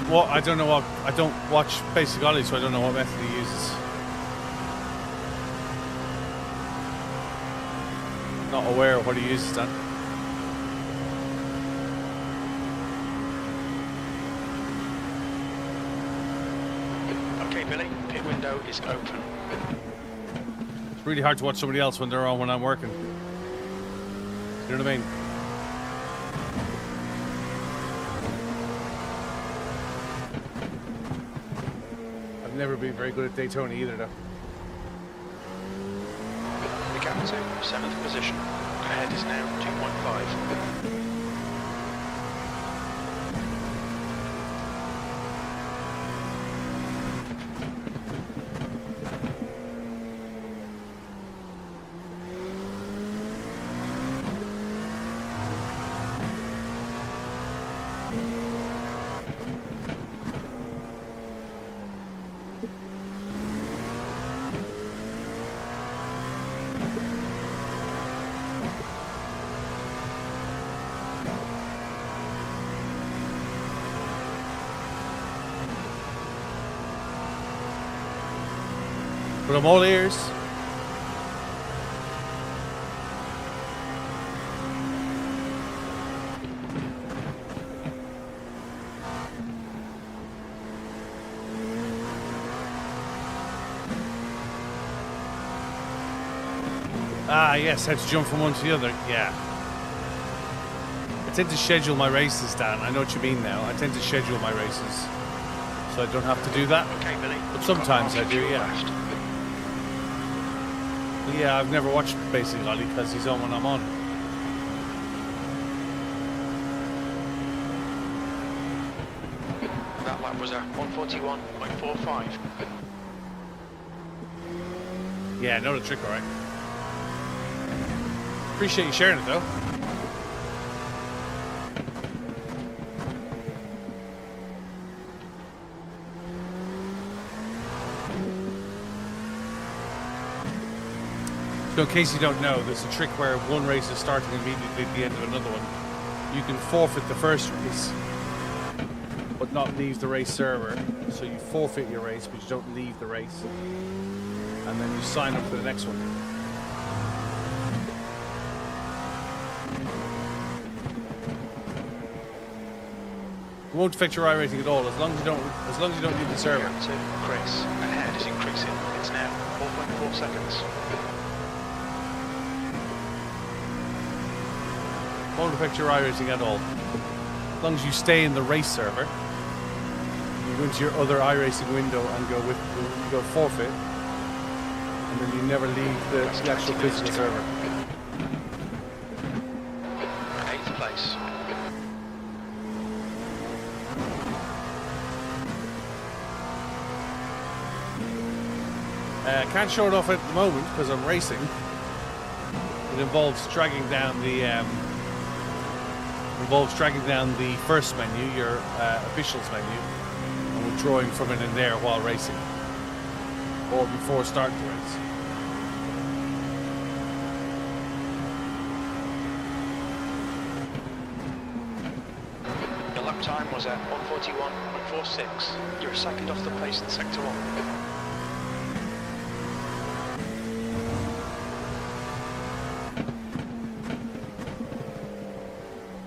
What I don't know what I don't watch Basic Ollie, so I don't know what method he uses. Not aware of what he uses, Dan. Okay, Billy, pit window is open. It's really hard to watch somebody else when they're on when I'm working. You know what I mean? I've never been very good at Daytona either, though. The gap to 7th position. Ahead is now 2.5. But I'm all ears. Ah, yes, how to jump from one to the other. Yeah. I tend to schedule my races, Dan. I know what you mean now. I tend to schedule my races, so I don't have to do that. Okay, Billy. But sometimes I do, yeah. Yeah, I've never watched Basic Ollie because he's on when I'm on. That lap was a 141.45. Yeah, I know the trick, all right. Appreciate you sharing it, though. So in case you don't know, there's a trick where one race is starting immediately at the end of another one. You can forfeit the first race, but not leave the race server. So you forfeit your race, but you don't leave the race. And then you sign up for the next one. It won't affect your iRating at all, as long as you don't leave the server. Gap to Chris. Ahead is increasing. It's now 4.4 seconds. Won't affect your iRating at all. As long as you stay in the race server, you go into your other iRacing window and go forfeit, and then you never leave the actual physical server. 8th place. Can't show it off at the moment because I'm racing. It involves dragging down the first menu, your officials menu, and withdrawing from it in there while racing or before starting the race. Your lap time was at 1:41.46. You're a second off the pace in sector 1.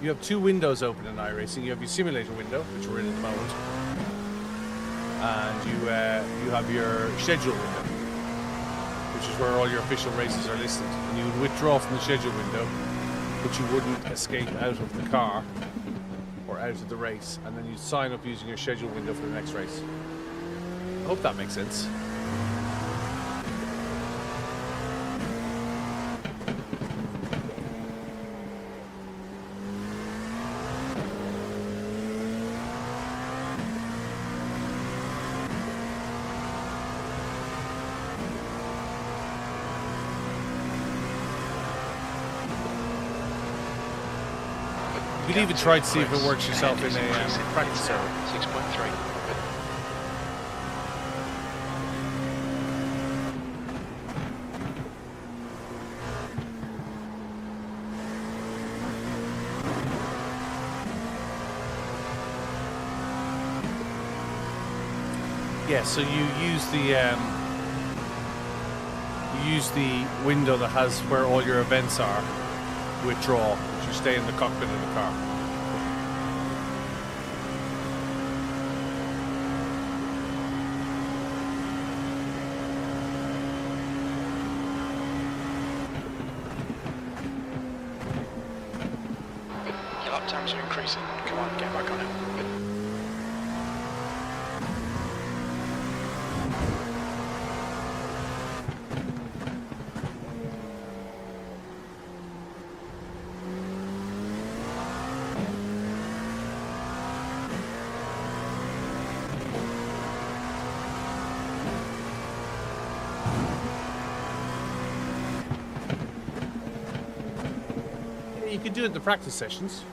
You have two windows open in iRacing. You have your simulator window, which we're in at the moment, and you have your schedule window, which is where all your official races are listed. And you would withdraw from the schedule window, but you wouldn't escape out of the car or out of the race, and then you'd sign up using your schedule window for the next race. I hope that makes sense. You could even try to see if it works yourself in a practice server. 6.3. Yeah, so you use the window that has where all your events are. Withdraw, but you stay in the cockpit of the car. Your lap times are increasing. Come on, get back on it. You can do it in the practice sessions.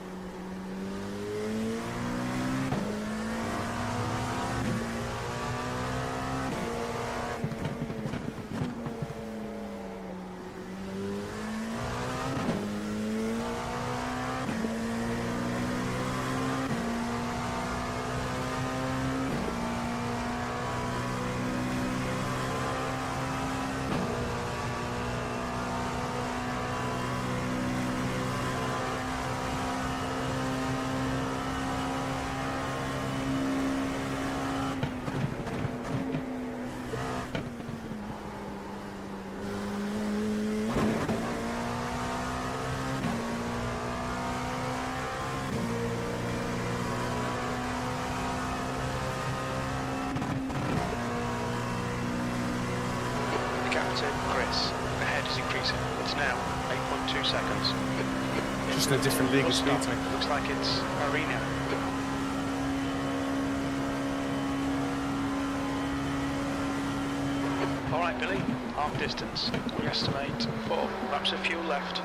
Chris, the head is increasing. It's now 8.2 seconds. Just in a different league of speed. Looks like it's Arena. Alright Billy, half distance. We estimate 4 laps of fuel left.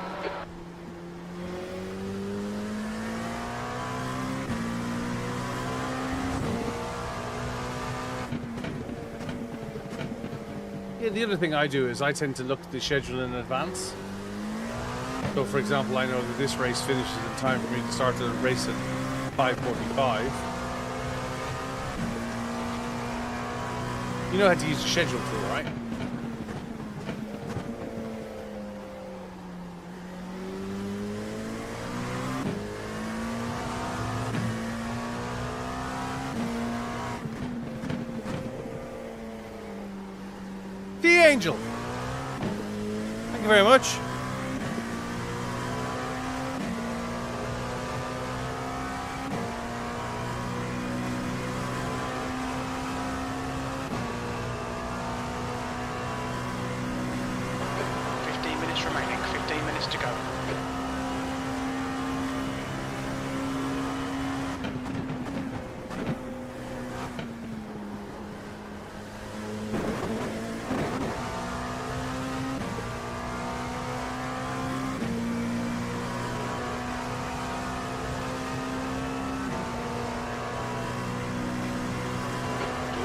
Yeah, the other thing I do is I tend to look at the schedule in advance. So, for example, I know that this race finishes in time for me to start the race at 5:45. You know how to use the schedule tool, right? The Angel. Thank you very much. Remaining, 15 minutes to go.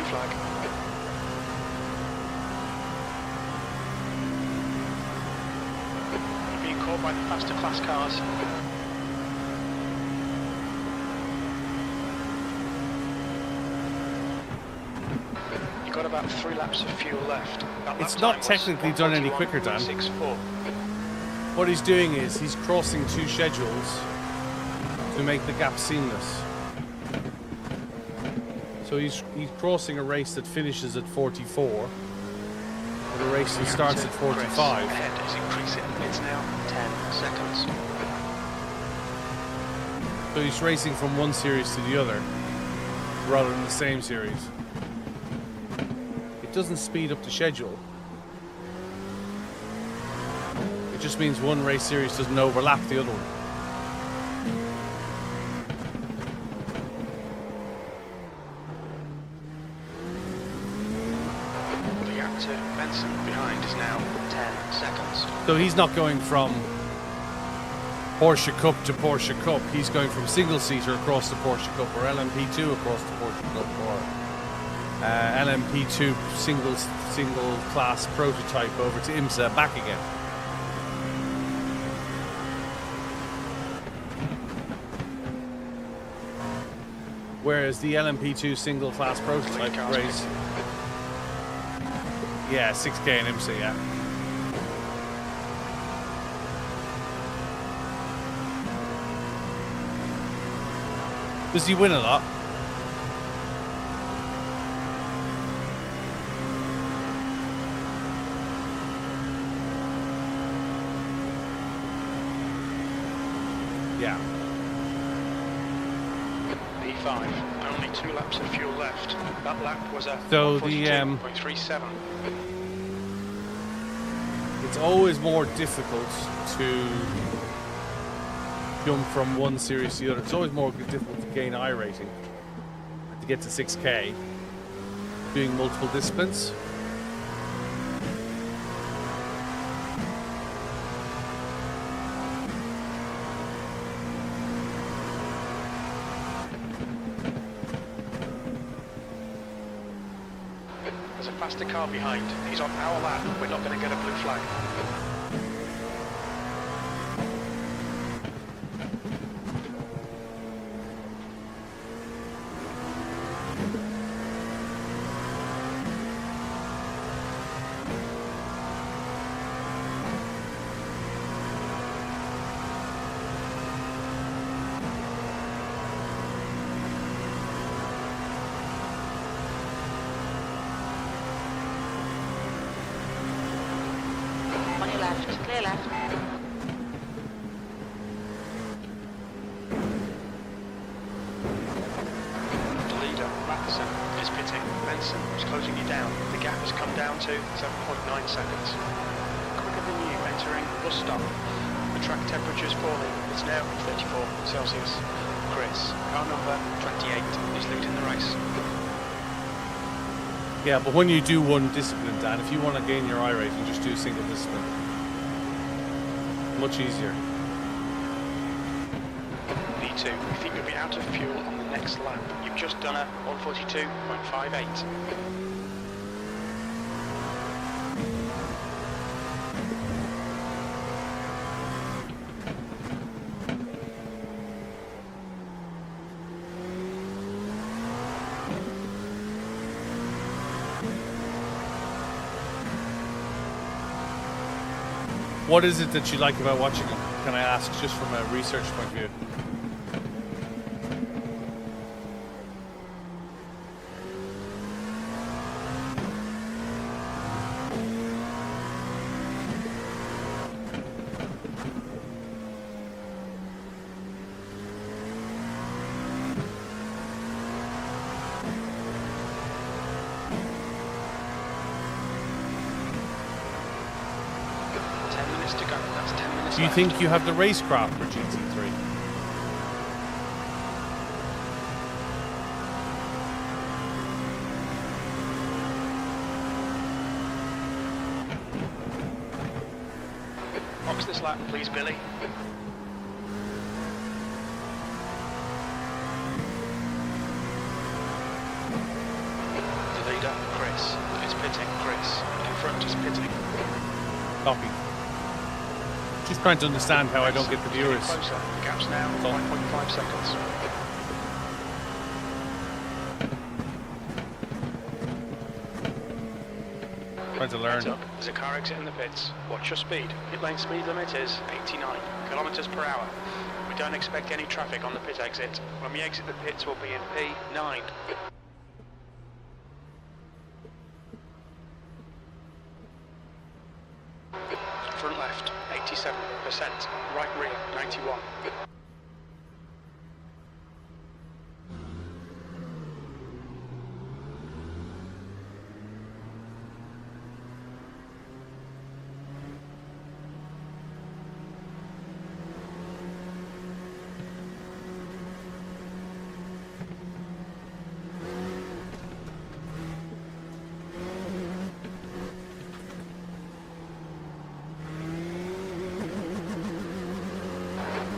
blue flag. You're being caught by the faster class cars. You've got about 3 laps of fuel left. That It's lap not time was technically done any quicker, Dan. 1:41.64. What he's doing is he's crossing 2 schedules to make the gap seamless. So he's crossing a race that finishes at 44, with a race that starts at 45. Ahead is increasing. It's now 10 seconds. So he's racing from one series to the other, rather than the same series. It doesn't speed up the schedule. It just means one race series doesn't overlap the other one. The gap to Benson behind is now 10 seconds. So he's not going from Porsche Cup to Porsche Cup. He's going from single-seater across the Porsche Cup, or LMP2 across the Porsche Cup, or LMP2 single-class prototype over to IMSA, back again. Whereas the LMP2 single-class prototype race... Yeah, 6K in IMSA, yeah. Does he win a lot? Yeah. P5, only 2 laps of fuel left. That lap was a So 1:42.37. It's always more difficult to jump from one series to the other. It's always more difficult to gain iRating and to get to 6K doing multiple disciplines. There's a faster car behind. He's on our lap. We're not going to get a blue flag. On your left, clear left. The leader, Matheson, is pitting. Benson is closing you down. The gap has come down to 7.9 seconds. Quicker than you entering bus stop. The track temperature is falling. It's now 34 Celsius. Chris, car number 28, is leading the race. Yeah, but when you do one discipline, Dan, if you want to gain your iRating, just do a single discipline. Much easier. V2, we think you'll be out of fuel on the next lap. You've just done a 1:42.58. What is it that you like about watching them? Can I ask, just from a research point of view? To go. That's 10 minutes Do you left. think you have the racecraft for GT3? Box this lap, please, Billy. The Chris is pitting. Chris in front is pitting. Copy. Just trying to understand how I don't get the viewers. Closer. Gaps now 1.5 seconds. Trying to learn. Heads up, there's a car exiting the pits. Watch your speed. Pit lane speed limit is 89 kilometers per hour. We don't expect any traffic on the pit exit. When we exit the pits, we'll be in P9. Front left, 87%. Right rear, 91.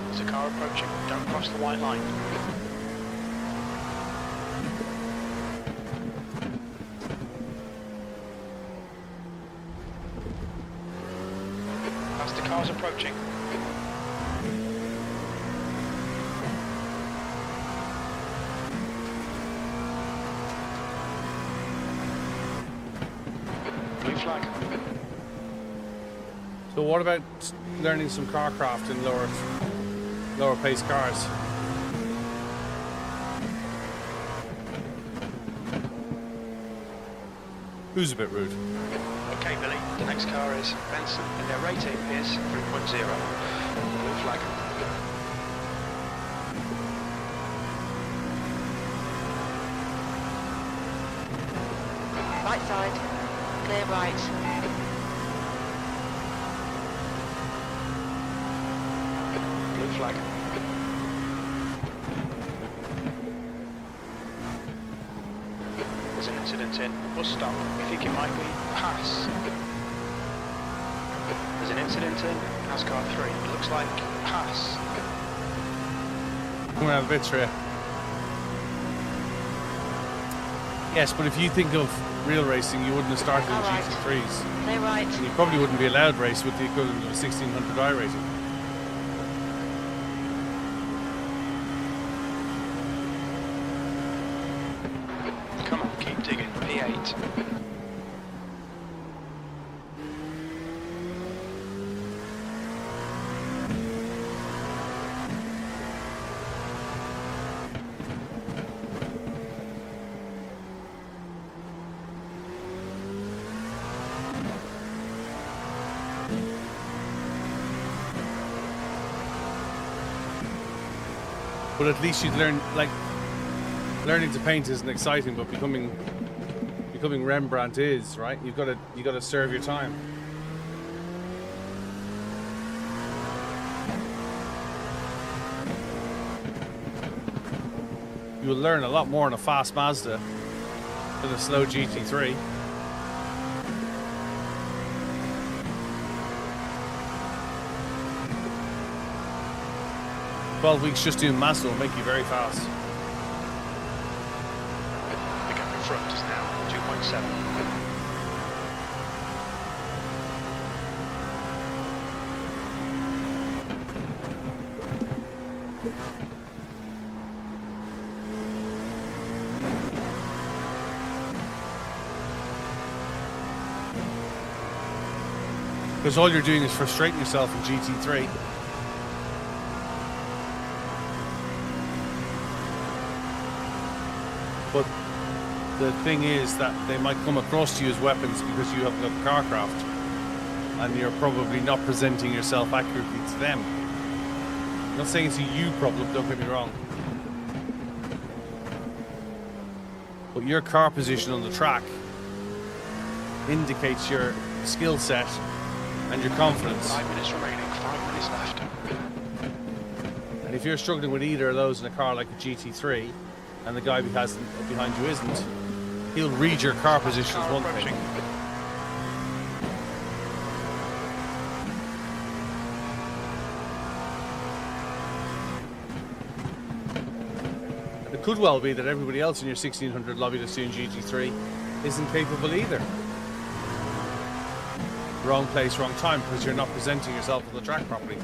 There's a car approaching. Don't cross the white line. Faster cars approaching. Blue flag. So what about learning some car craft in lower pace cars? Who's a bit rude? Okay, Billy. The next car is Benson, and their rating is 3.0. Blue flag. Right side. Clear right. Blue flag. There's an incident in bus stop. We think it might be pass. There's an incident in NASCAR 3. It looks like pass. I'm gonna have a bit here. Yes, but if you think of real racing, you wouldn't have started in Alright. GT3s. Clear right. And you probably wouldn't be allowed race with the equivalent of a 1600 iRating. Come on, keep digging. P8. But at least you'd learn, like, learning to paint isn't exciting, but becoming Rembrandt is, right? You gotta serve your time. You will learn a lot more in a fast Mazda than a slow GT3. "12 weeks just doing Mazda will make you very fast." The gap in front is now 2.7. Because all you're doing is frustrating yourself in GT3. But the thing is that they might come across to you as weapons because you haven't got the car craft. And you're probably not presenting yourself accurately to them. I'm not saying it's a you problem, don't get me wrong. But your car position on the track indicates your skill set and your confidence. 5 minutes remaining, 5 minutes left. And if you're struggling with either of those in a car like a GT3 and the guy behind you isn't, he'll read your car position as one thing. It could well be that everybody else in your 1600 lobby that's doing GT3 isn't capable either. Wrong place, wrong time, because you're not presenting yourself on the track properly.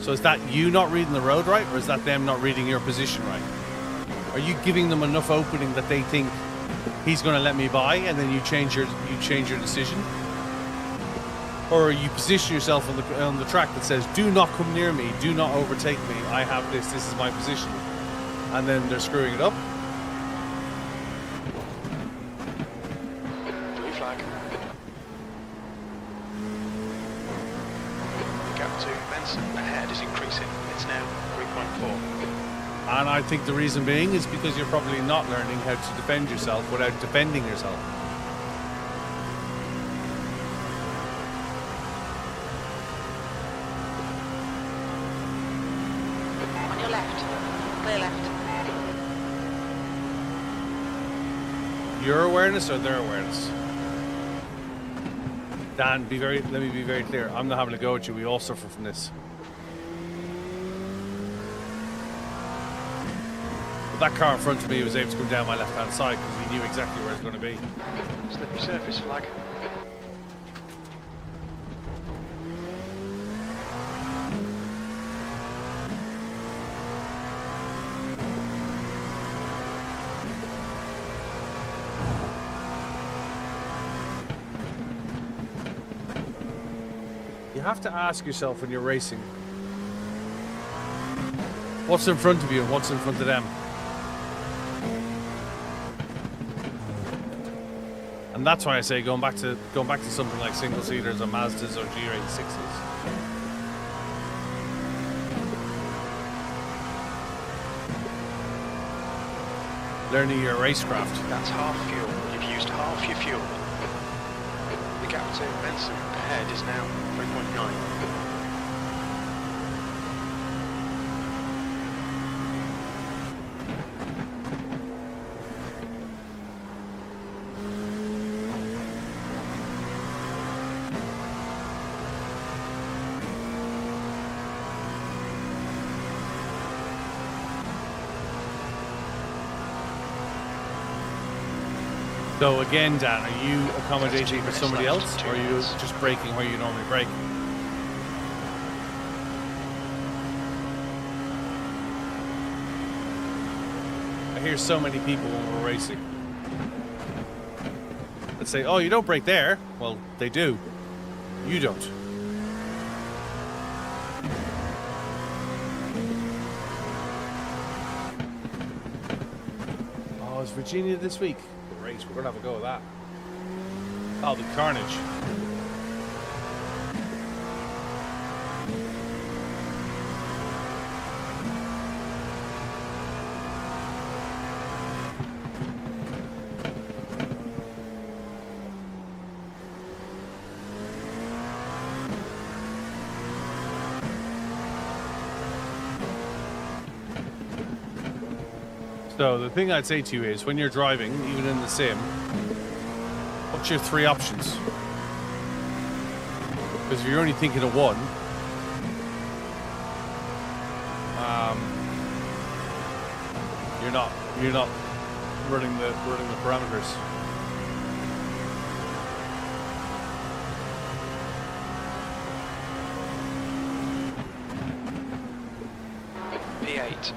So is that you not reading the road right, or is that them not reading your position right? Are you giving them enough opening that they think he's going to let me by, and then you change your decision? Or you position yourself on the track that says, do not come near me, do not overtake me, I have this is my position. And then they're screwing it up. Blue flag. The gap to Benson ahead is increasing. It's now 3.4. And I think the reason being is because you're probably not learning how to defend yourself without defending yourself. On your left. Clear left. Your awareness or their awareness? Dan, let me be very clear. I'm not having a go at you. We all suffer from this. But that car in front of me was able to come down my left-hand side because he knew exactly where it was going to be. Slippery surface flag. You have to ask yourself when you're racing, what's in front of you and what's in front of them? And that's why I say going back to something like single seaters or Mazdas or GR86s. Learning your racecraft. That's half fuel. You've used half your fuel. The gap to Benson ahead is now 3.9. So again, Dan, are you accommodating for somebody else, or are you just braking where you normally brake? I hear so many people when we're racing that say, "Oh, you don't brake there." Well, they do. You don't. Oh, is Virginia this week? Race. We're gonna have a go at that. Oh, the carnage. So the thing I'd say to you is, when you're driving, even in the sim, what's your three options? Because if you're only thinking of one, you're not running the parameters. P8.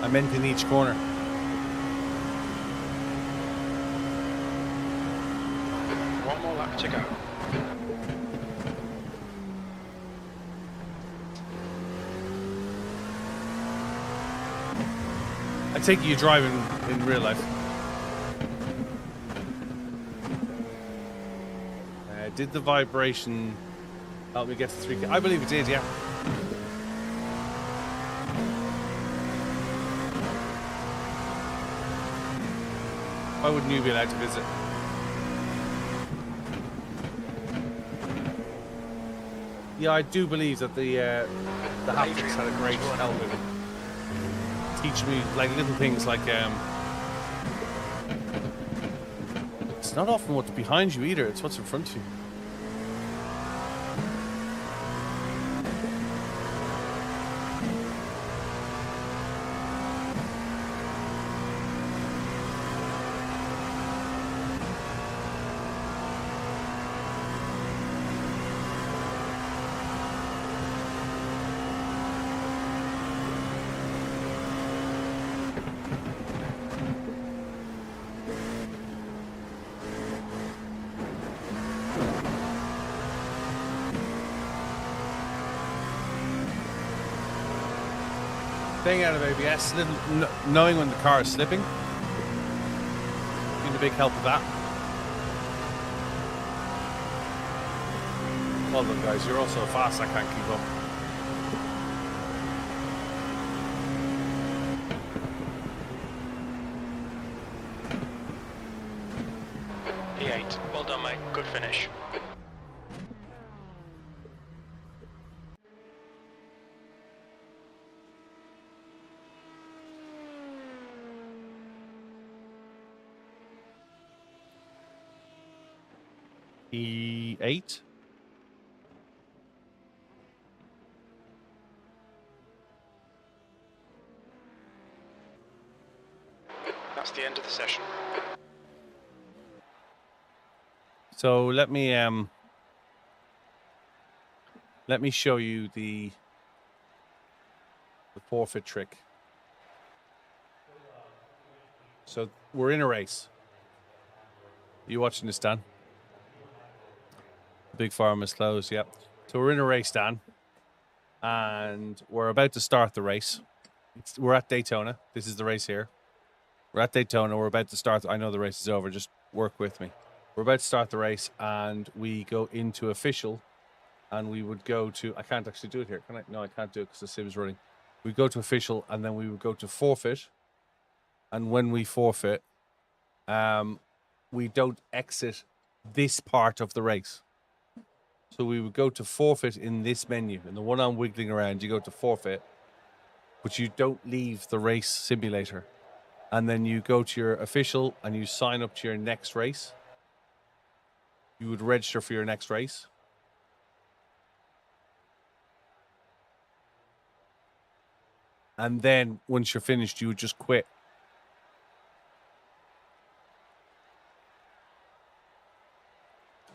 I meant in each corner. One more lap to go. I take it you drive in real life. Did the vibration help me get to 3K? I believe it did, yeah. Why wouldn't you be allowed to visit? Yeah, I do believe that the haptics had a great help in teach me like little things like it's not often what's behind you either, it's what's in front of you. Staying out of ABS, knowing when the car is slipping, been a big help with that. Well done, guys. You're all so fast, I can't keep up. P8. Well done, mate. Good finish. E8. That's the end of the session. So let me show you the forfeit trick. So we're in a race. Are you watching this, Dan? The big farm is closed, yep. So we're in a race, Dan. And we're about to start the race. We're at Daytona. This is the race here. We're at Daytona. We're about to start. I know the race is over. Just work with me. We're about to start the race, and we go into official, and we would go to. I can't actually do it here, can I? No, I can't do it because the sim is running. We go to official, and then we would go to forfeit. And when we forfeit, we don't exit this part of the race. So we would go to forfeit in this menu, and the one I'm wiggling around, you go to forfeit, but you don't leave the race simulator. And then you go to your official and you sign up to your next race. You would register for your next race. And then once you're finished, you would just quit.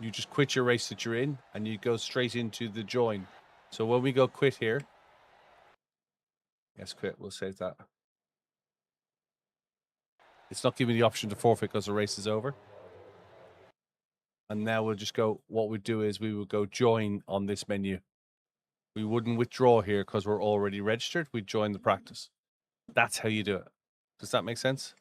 You just quit your race that you're in and you go straight into the join. So when we go quit here, yes, quit, we'll save that. It's not giving me the option to forfeit because the race is over. And now we'll just go, what we'd do is we would go join on this menu. We wouldn't withdraw here because we're already registered. We'd join the practice. That's how you do it. Does that make sense?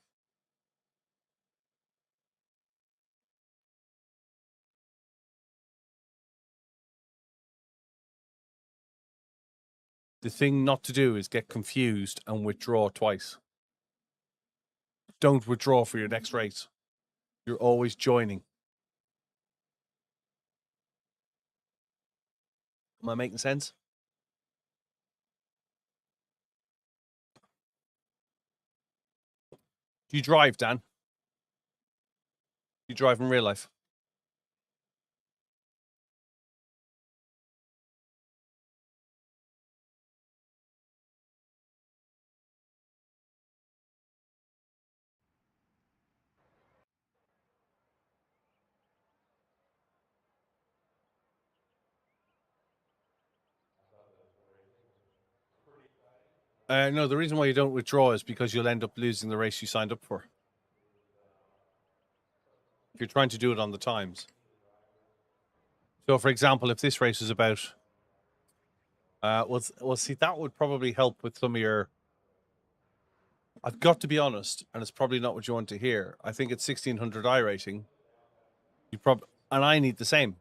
The thing not to do is get confused and withdraw twice. Don't withdraw for your next race. You're always joining. Am I making sense? Do you drive, Dan? Do you drive in real life? No, the reason why you don't withdraw is because you'll end up losing the race you signed up for. If you're trying to do it on the times. So, for example, if this race is about... well, see, that would probably help with some of your... I've got to be honest, and it's probably not what you want to hear. I think it's 1600 iRating. And I need the same.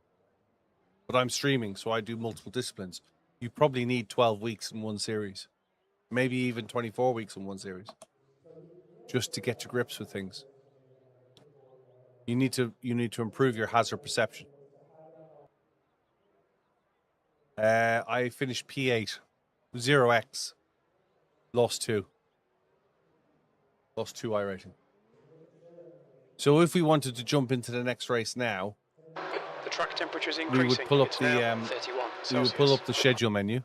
But I'm streaming, so I do multiple disciplines. You probably need 12 weeks in one series. Maybe even 24 weeks in one series. Just to get to grips with things. You need to improve your hazard perception. I finished P8. 0x. Lost 2. Lost 2 iRating. So if we wanted to jump into the next race now, The track temperature is we increasing. would pull up It's the now 31 we would pull Celsius. up the schedule menu,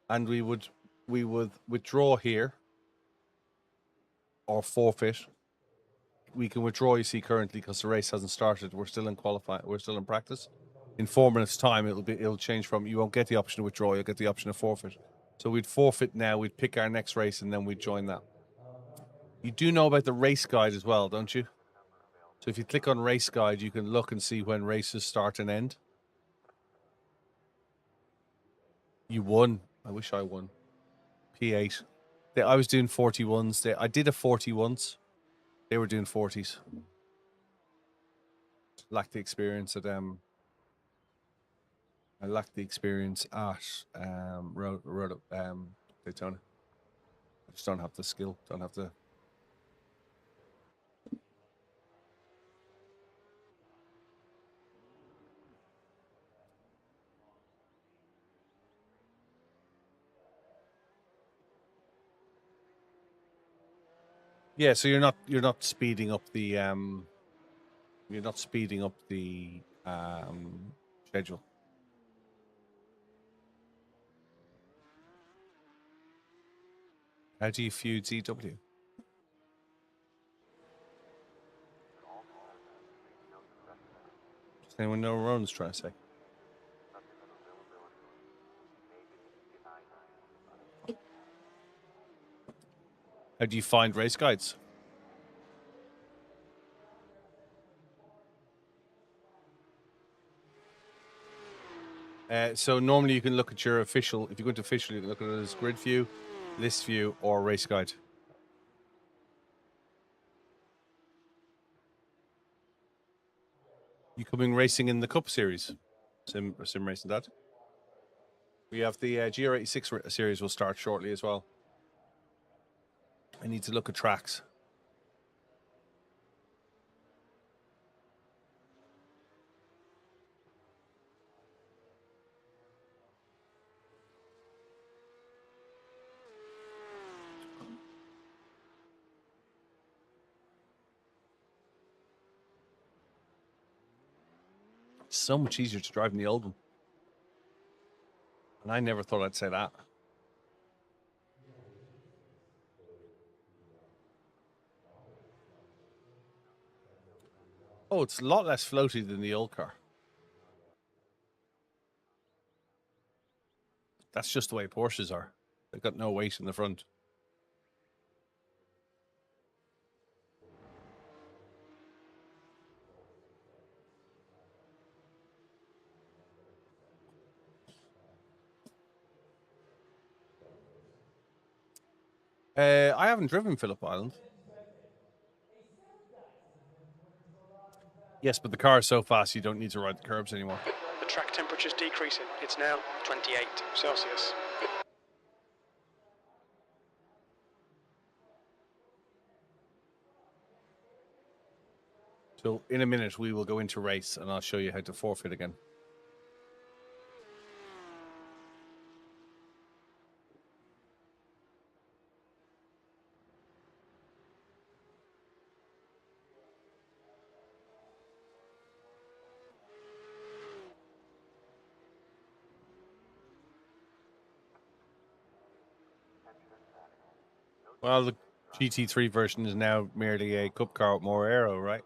and we would withdraw here or forfeit. We can withdraw, you see, currently because the race hasn't started. We're still in qualifying. We're still in practice. In 4 minutes' time, it'll change from you won't get the option to withdraw. You'll get the option to forfeit. So we'd forfeit now. We'd pick our next race, and then we'd join that. You do know about the race guide as well, don't you? So if you click on race guide, you can look and see when races start and end. You won. I wish I won. P8. I was doing 41s. I did a 40 once. They were doing 40s. Lacked the experience at I lacked the experience at Daytona. I just don't have the skill. Don't have the. Yeah, so you're not speeding up the schedule. How do you feud ZW? Does anyone know what Ron's trying to say? How do you find race guides? So normally you can look at your official. If you go to official, you can look at it as grid view, list view, or race guide. You coming racing in the Cup Series? Sim racing that. We have the GR86 series will start shortly as well. I need to look at tracks. It's so much easier to drive in the old one. And I never thought I'd say that. Oh, it's a lot less floaty than the old car. That's just the way Porsches are. They've got no weight in the front. I haven't driven Phillip Island. Yes, but the car is so fast you don't need to ride the curbs anymore. The track temperature is decreasing. It's now 28 Celsius. So in a minute we will go into race and I'll show you how to forfeit again. Well, the GT3 version is now merely a cup car with more aero, right?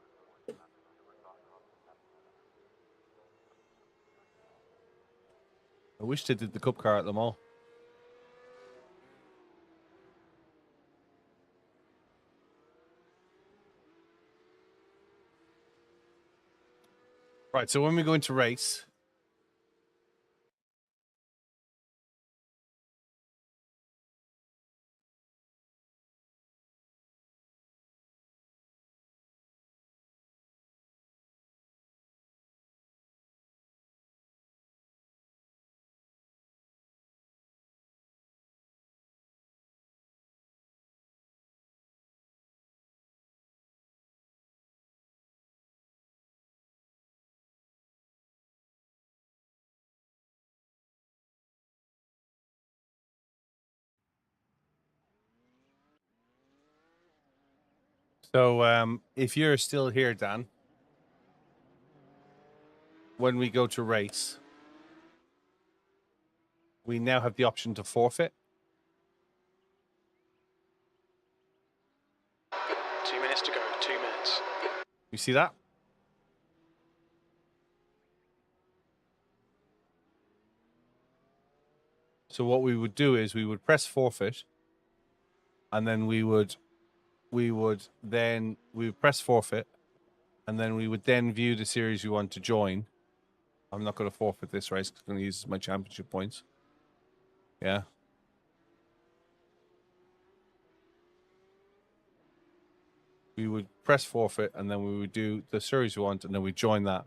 I wish they did the cup car at them all. Right, so when we go into race, So if you're still here, Dan, when we go to race, we now have the option to forfeit. 2 minutes to go, 2 minutes. You see that? So what we would do is we would press forfeit, and then we would press forfeit, and then we would then view the series we want to join. I'm not going to forfeit this race because I'm going to use my championship points. Yeah. We would press forfeit, and then we would do the series we want, and then we join that.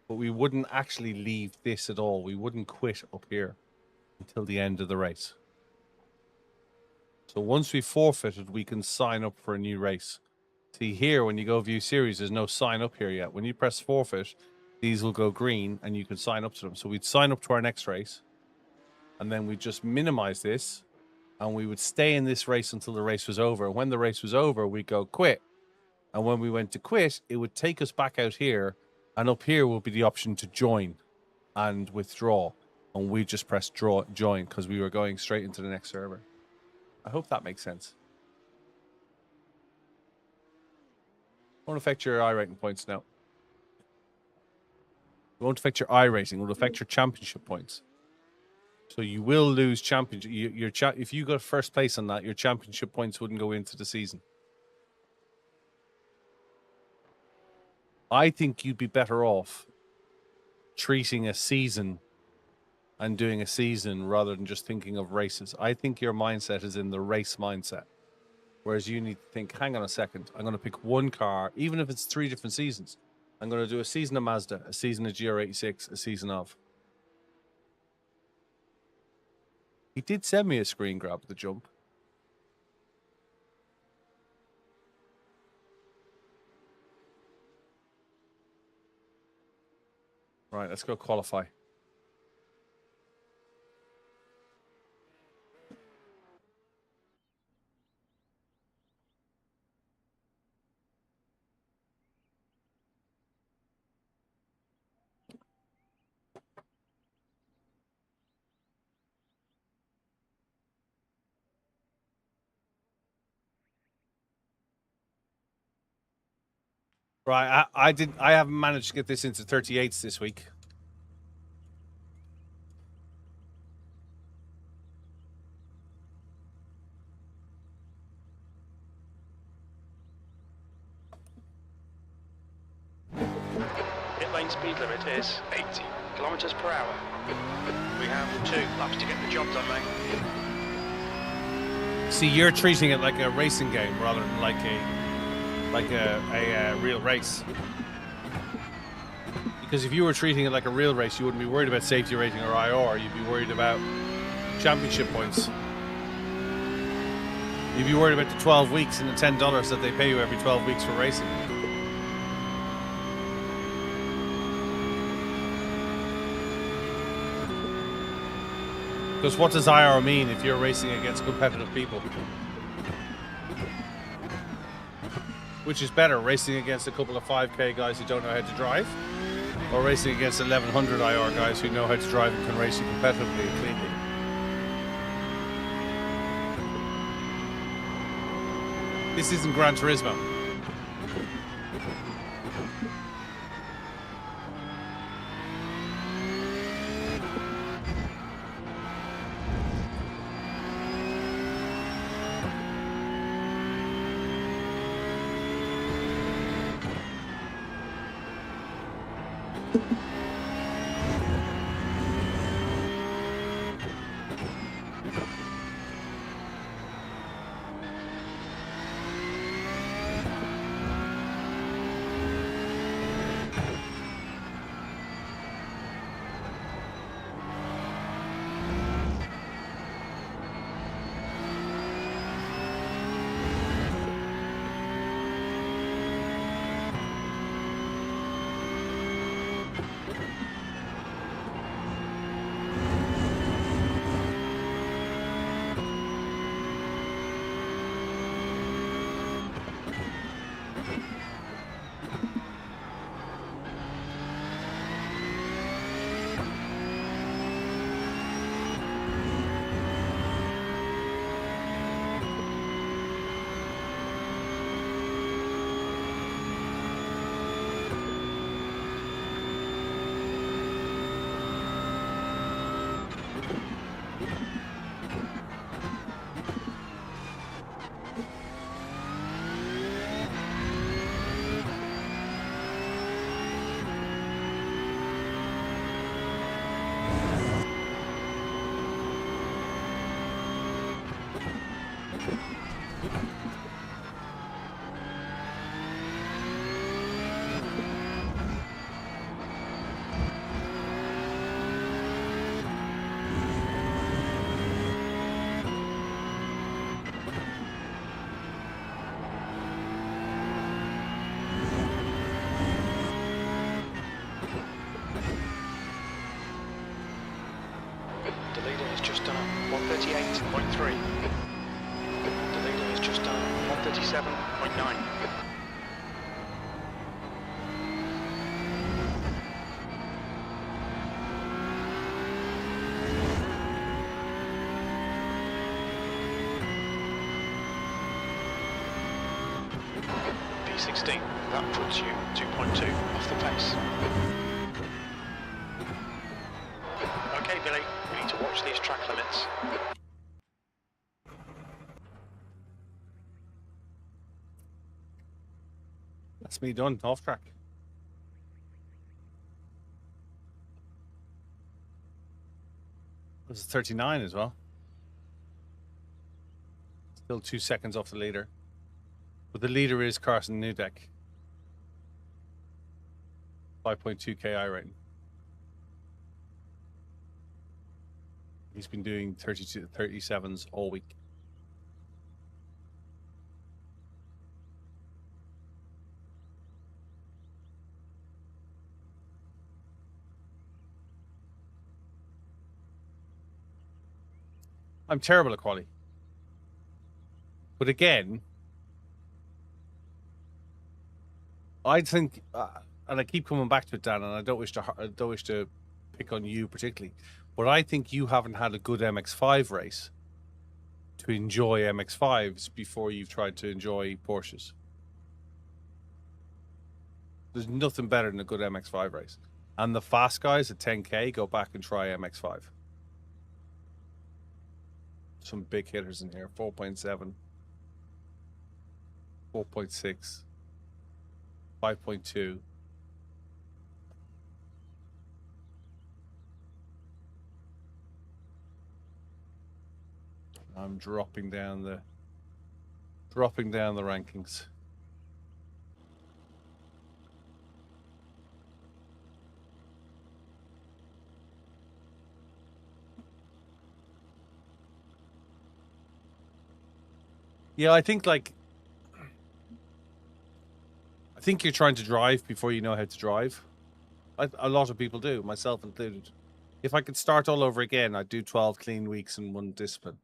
But we wouldn't actually leave this at all. We wouldn't quit up here until the end of the race. So once we forfeited, we can sign up for a new race. See here, when you go view series, there's no sign up here yet. When you press forfeit, these will go green and you can sign up to them. So we'd sign up to our next race, and then we just minimize this, and we would stay in this race until the race was over. When the race was over, we'd go quit. And when we went to quit, it would take us back out here, and up here will be the option to join and withdraw. And we just press join because we were going straight into the next server. I hope that makes sense. Won't affect your iRating points now. It won't affect your iRating. It will affect your championship points. So you will lose championship. If you got first place on that, your championship points wouldn't go into the season. I think you'd be better off treating a season and doing a season rather than just thinking of races. I think your mindset is in the race mindset. Whereas you need to think, hang on a second, I'm going to pick one car, even if it's 3 different seasons. I'm going to do a season of Mazda, a season of GR86, a season of... He did send me a screen grab of the jump. Right, let's go qualify. Right, I haven't managed to get this into 38s this week. Pit lane speed limit is 80 kilometers per hour. We have 2 laps to get the job done, mate. See, you're treating it like a racing game rather than like a real race. Because if you were treating it like a real race, you wouldn't be worried about safety rating or IR. You'd be worried about championship points. You'd be worried about the 12 weeks and the $10 that they pay you every 12 weeks for racing. Because what does IR mean if you're racing against competitive people? Which is better, racing against a couple of 5K guys who don't know how to drive, or racing against 1100 IR guys who know how to drive and can race you competitively and cleanly? This isn't Gran Turismo. 138.3. The leader has just done 137.9. P16, that puts you 2.2 off the pace. Okay, Billy, we need to watch these track limits. That's me done, off track. This is 39 as well. Still 2 seconds off the leader. But the leader is Carson Newdeck. 5.2k iRating. He's been doing 32 37s all week. I'm terrible at quality. But again, I think, and I keep coming back to it, Dan, and I don't wish to pick on you particularly, but I think you haven't had a good MX-5 race to enjoy MX-5s before you've tried to enjoy Porsches. There's nothing better than a good MX-5 race. And the fast guys at 10k, go back and try MX-5. Some big hitters in here. 4.7, 4.6, 5.2. I'm dropping down the rankings. Yeah, I think you're trying to drive before you know how to drive. A lot of people do, myself included. If I could start all over again, I'd do 12 clean weeks in one discipline.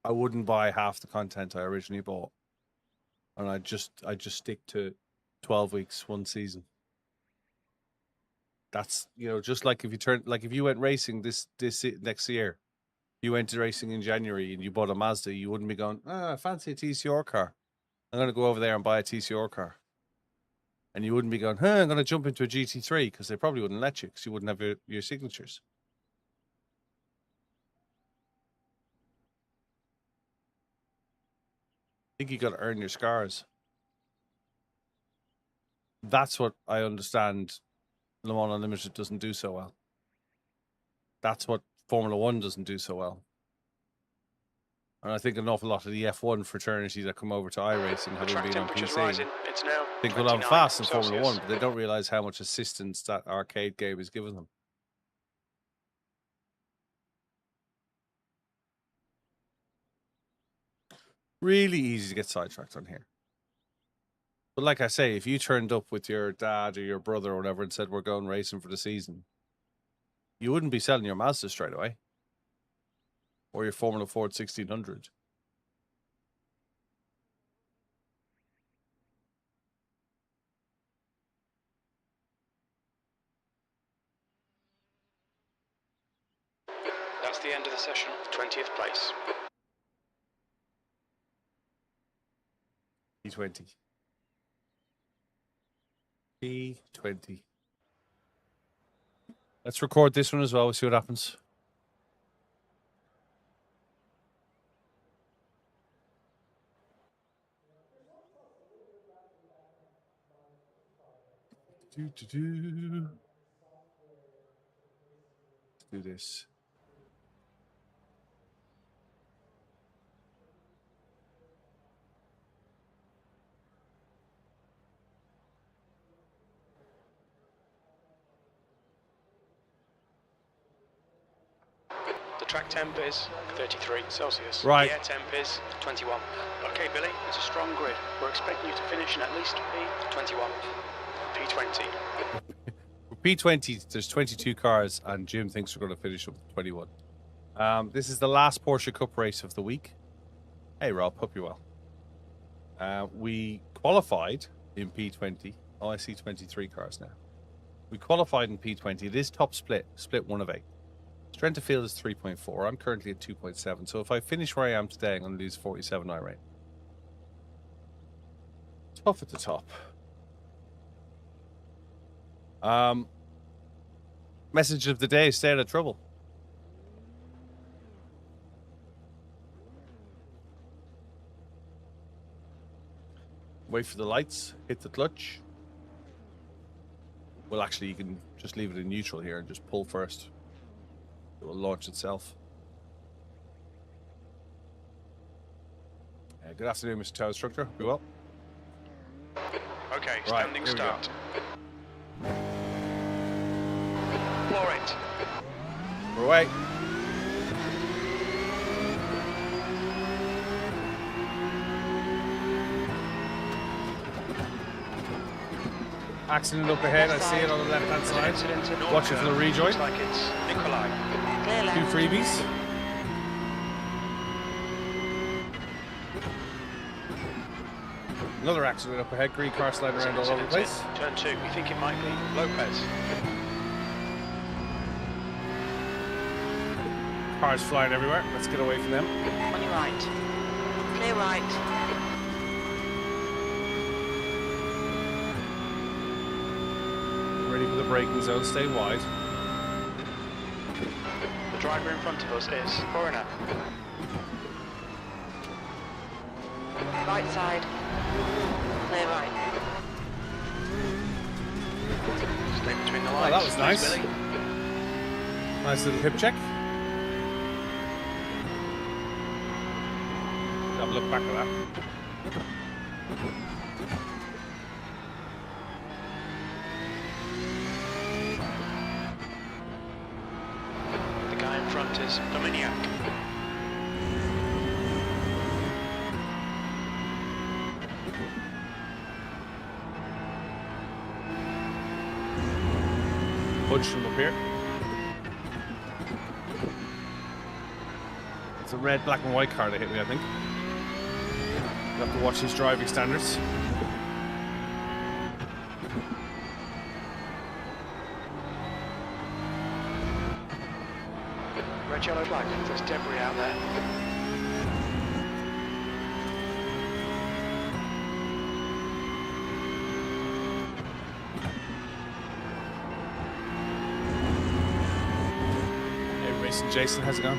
I wouldn't buy half the content I originally bought. And I'd just stick to 12 weeks, one season. That's, just like if you went racing this next year, you went to racing in January and you bought a Mazda, you wouldn't be going, I fancy a TCR car. I'm going to go over there and buy a TCR car. And you wouldn't be going, I'm going to jump into a GT3, because they probably wouldn't let you, because you wouldn't have your signatures. I think you got to earn your scars. That's what I understand Le Mans Unlimited doesn't do so well. That's what Formula One doesn't do so well. And I think an awful lot of the F1 fraternity that come over to iRacing, having been on PC, think, well, I'm fast in Formula One, but they don't realize how much assistance that arcade game is giving them. Really easy to get sidetracked on here. But like I say, if you turned up with your dad or your brother or whatever and said, we're going racing for the season, you wouldn't be selling your Mazda straight away. Or your Formula Ford 1600. That's the end of the session, 20th place. P20. P20. Let's record this one as well. We'll see what happens. Let's do this. The track temp is 33 Celsius. Right. The air temp is 21. Okay, Billy, it's a strong grid. We're expecting you to finish in at least P21. P20. P20, there's 22 cars, and Jim thinks we're going to finish up with 21. This is the last Porsche Cup race of the week. Hey, Rob, hope you're well. We qualified in P20. Oh, I see 23 cars now. We qualified in P20. It is top split 1 of 8. Strength of field is 3.4. I'm currently at 2.7. So if I finish where I am today, I'm going to lose 47 iRate. Tough at the top. Message of the day, stay out of trouble. Wait for the lights, hit the clutch. Well, actually, you can just leave it in neutral here and just pull first. It will launch itself. Good afternoon, Mr. Tow Instructor. Hope you're well. Okay, Right, standing here we go. start. Floor it. We're away. Accident up ahead, I see it on the left-hand There's an side. incident at North Watching for the Curve. rejoin. Looks like it's Nikolai. Clear 2 left. freebies. Another accident up ahead. Green car sliding There's an around all over the incident place. in Turn 2. We think it might be Lopez. Cars flying everywhere. Let's get away from them. On your right. Clear right. Ready for the braking zone. Stay wide. The driver in front of us is Foreigner. Right side. Clear right. Stay between the Oh, lines. that was Thanks, nice. Billy. Nice little hip check. Have a look back at that. The guy in front is Dominiak. Punch from up here. It's a red, black and white car that hit me, I think. You have to watch his driving standards. Red, yellow, black. There's debris out there. Hey, Racing Jason, how's it going?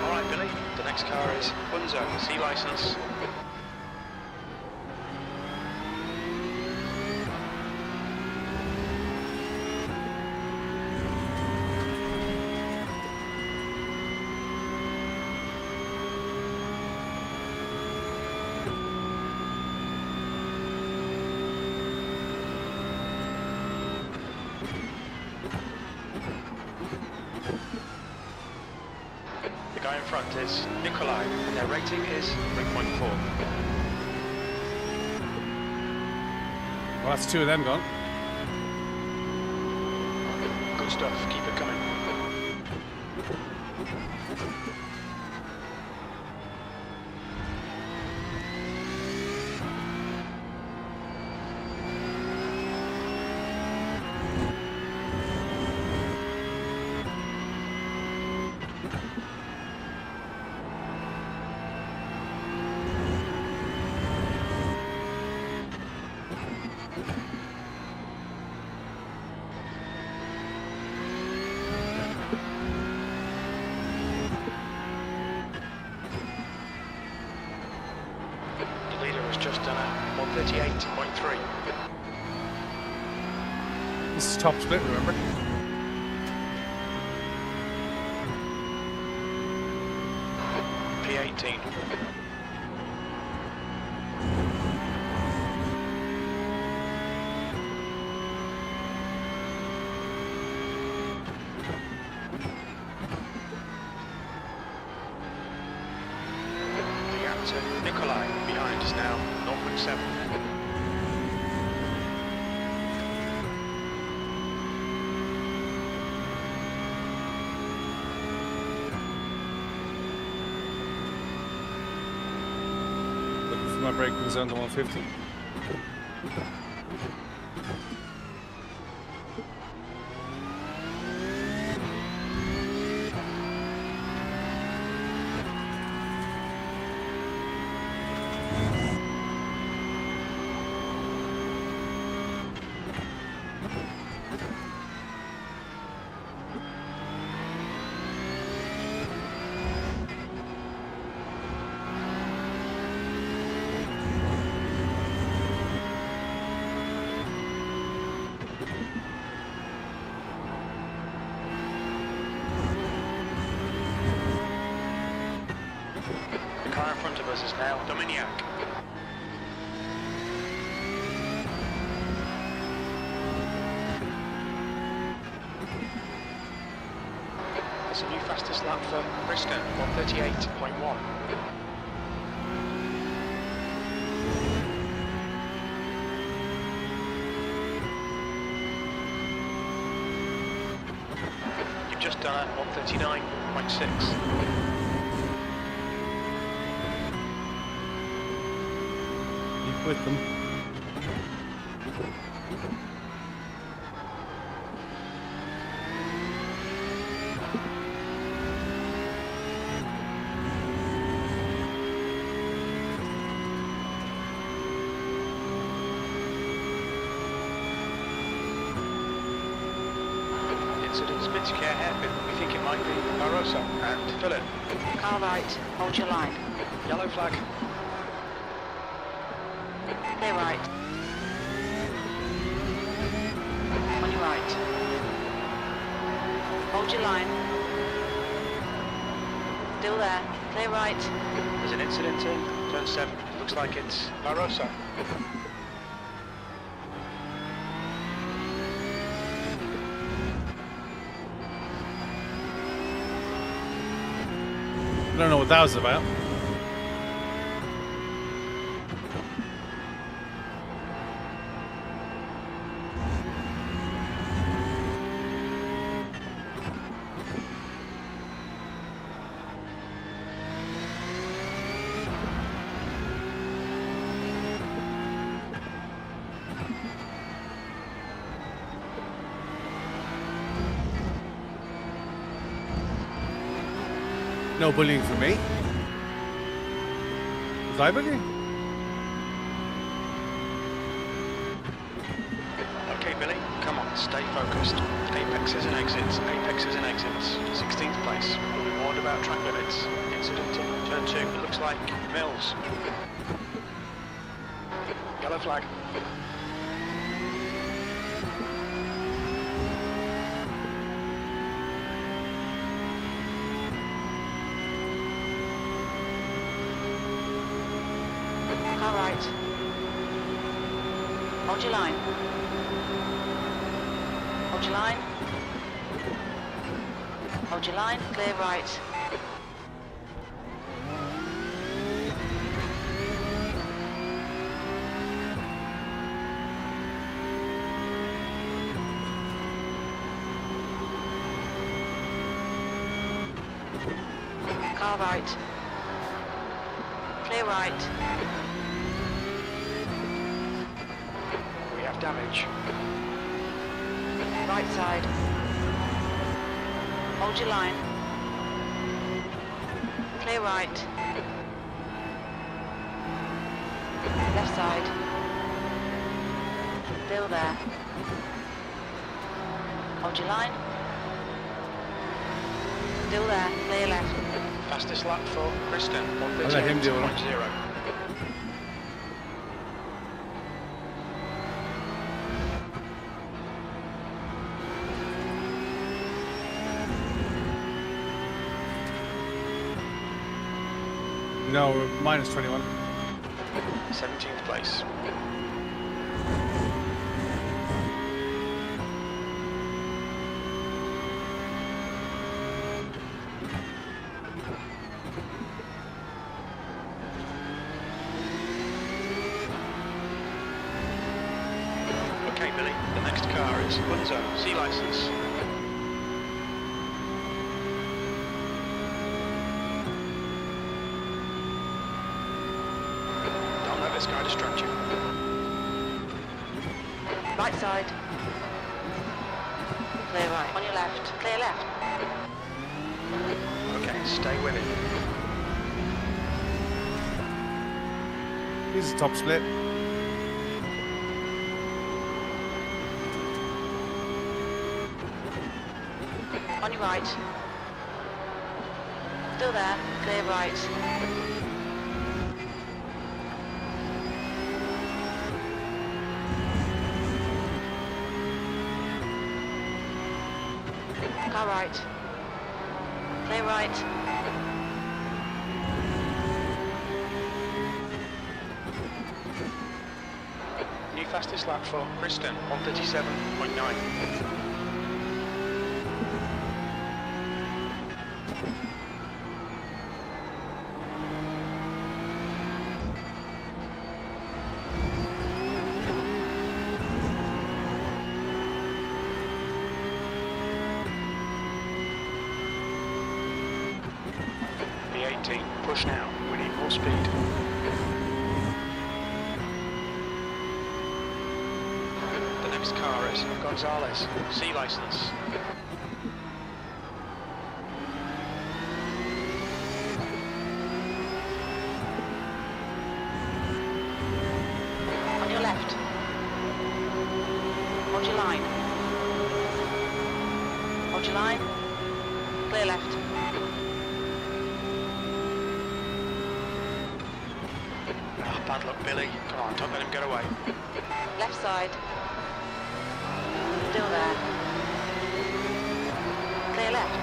All right, Billy. The next car is Bunzo, C license. The guy in front is Nikolai. Their rating is 3.4. Well, that's 2 of them gone. Good stuff. Keep it coming. The leader has just done a 138.3. This is top split, remember? P18. The gap to Nikolai behind is now 0.7. my brake goes down to 150. The car in front of us is now Dominiac. That's a new fastest lap for Bristol, 138.1. You've just done a 139.6. With them. Incident Spitz care hairpin. We think it might be Barroso and fill it. Car right, hold your line. Yellow flag. Clear right. On your right. Hold your line. Still there. Clear right. There's an incident in turn 7. Looks like it's Barroso. I don't know what that was about. No bullying for me. Was I bullying? Okay, Billy, come on, stay focused. Apexes and exits, apexes and exits. 16th place. We'll be warned about track limits. Incident in turn 2. It looks like Mills. Yellow flag. Car right. Hold your line. Hold your line. Hold your line. Clear right. Car right. Clear right. We have damage. Right side. Hold your line. Clear right. Left side. Still there. Hold your line. Still there. Clear left. Fastest lap for Kristen, I'll let him do it. 138.0. No, we're minus 21. 17th place. Okay, Billy, the next car is Bunzo, C license. Down this guy distract you. Right side. Clear right. On your left. Clear left. Okay, stay with it. Here's a top split. On your right. Still there. Clear right. Car right. Clear right. New fastest lap for Kristen, 137.9. B18, push now, we need more speed. The next car is Gonzalez, C license. On your left. Hold your line. Hold your line. Clear left. Oh, bad luck, Billy. Come on, don't let him get away. Left side. Still there. Clear left.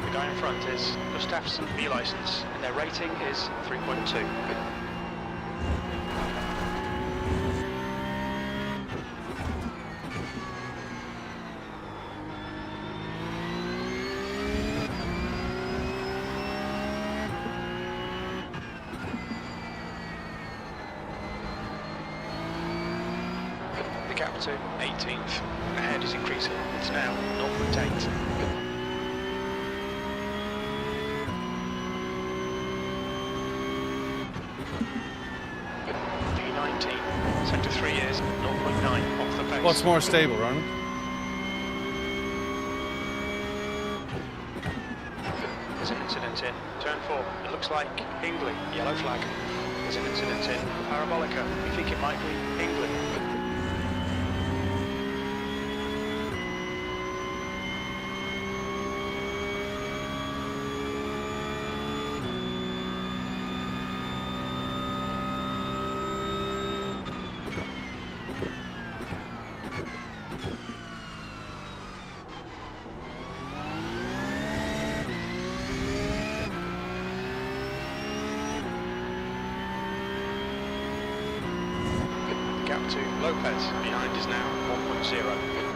The guy in front is Gustafsson, B license, and their rating is 3.2. The gap to 18th. Ahead is increasing. It's now 0.8. V19. Sector 3 is 0.9 off the pace. What's more stable, Ronald? There's an incident in turn 4. It looks like England. Yellow flag. There's an incident in Parabolica. We think it might be England. Gap to Lopez. Behind is now 1.0.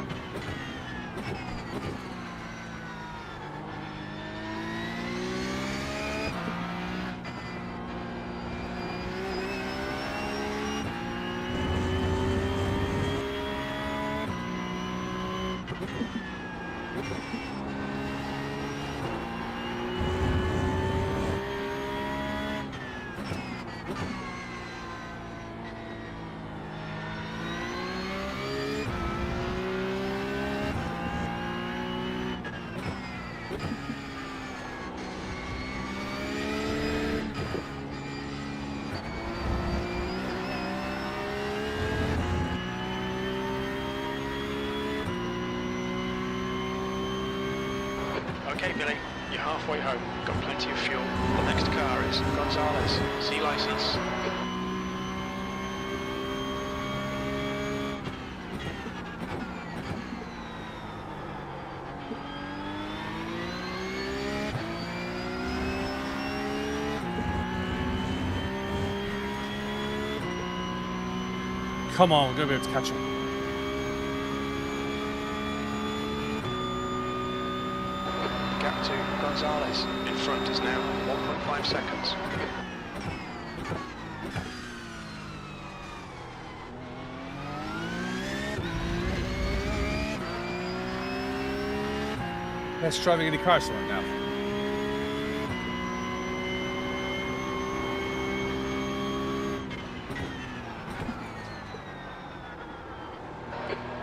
Okay, Billy, you're halfway home. Got plenty of fuel. The next car is Gonzalez, C license. Come on, we're going to be able to catch him. gap to Gonzalez. In front is now 1.5 seconds. Let's driving any cars right now.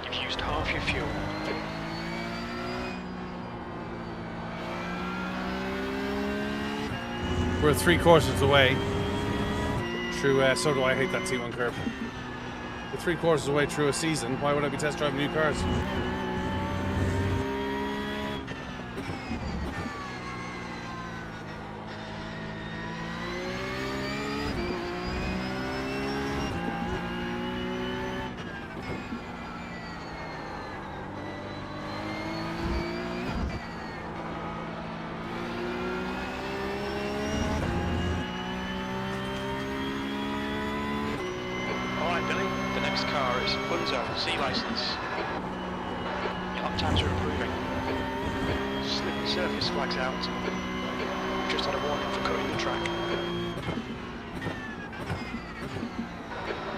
You've used half your fuel. We're 3 courses away through, so do I hate that T1 curve. We're 3 courses away through a season. Why would I be test driving new cars? Alright Billy, the next car is Bunzo, C license. Your lap times are improving. Slippery surface flags out. We've just had a warning for cutting the track.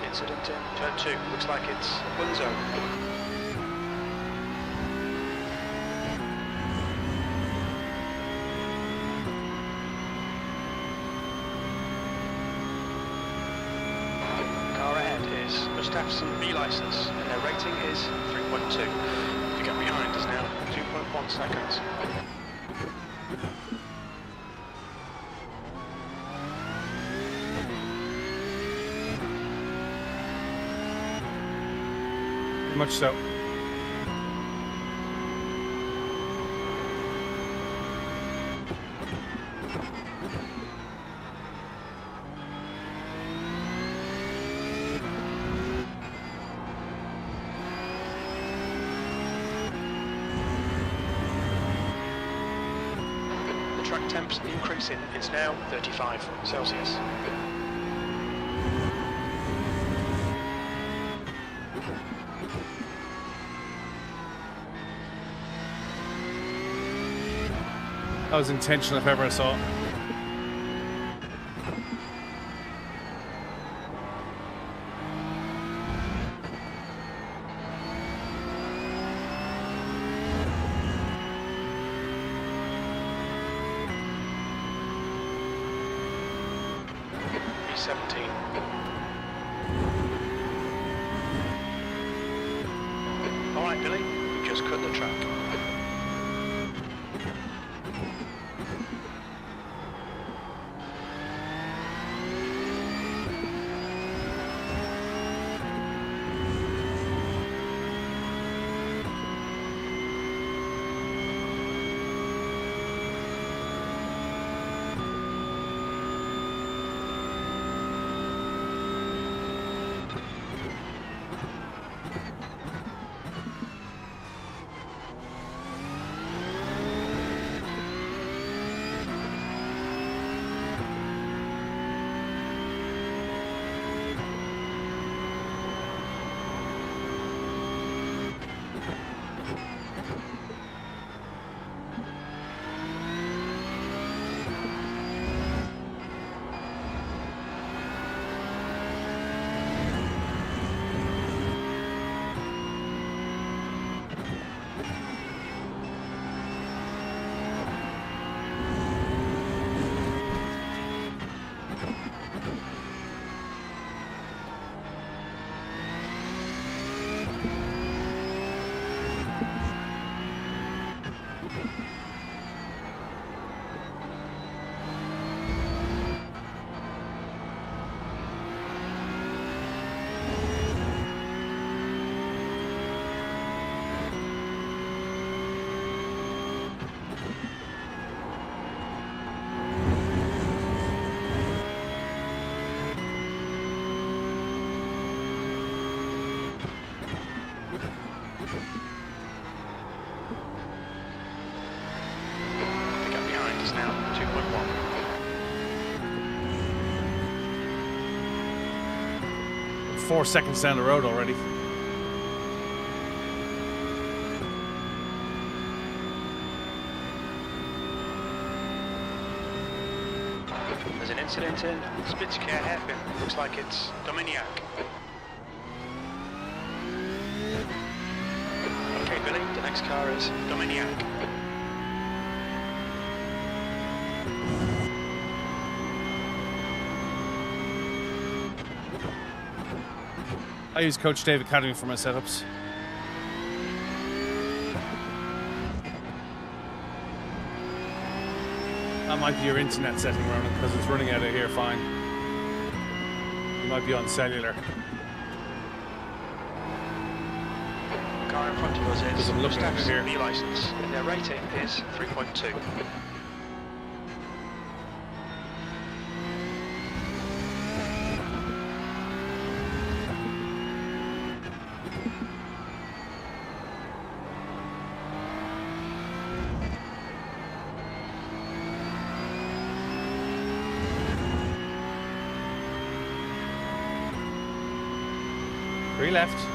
Incident in turn 2, looks like it's Bunzo. Gustafsson B license, and their rating is 3.2. The gap behind is now 2.1 seconds. Much so. Track temps increasing, it's now 35 Celsius. That was intentional if ever I saw it. E17. Alright Billy, we just cut the track. Is now 2.1. 4 seconds down the road already. Incident in Spitzkær hairpin. Looks like it's Dominiak. Okay, Billy, the next car is Dominiak. I use Coach Dave Academy for my setups. That might be your internet setting, Ronan, because it's running out of here fine. You might be on cellular. The car in front of us is Because I'm looking at it here. B license. Their rating is 3.2. Three left.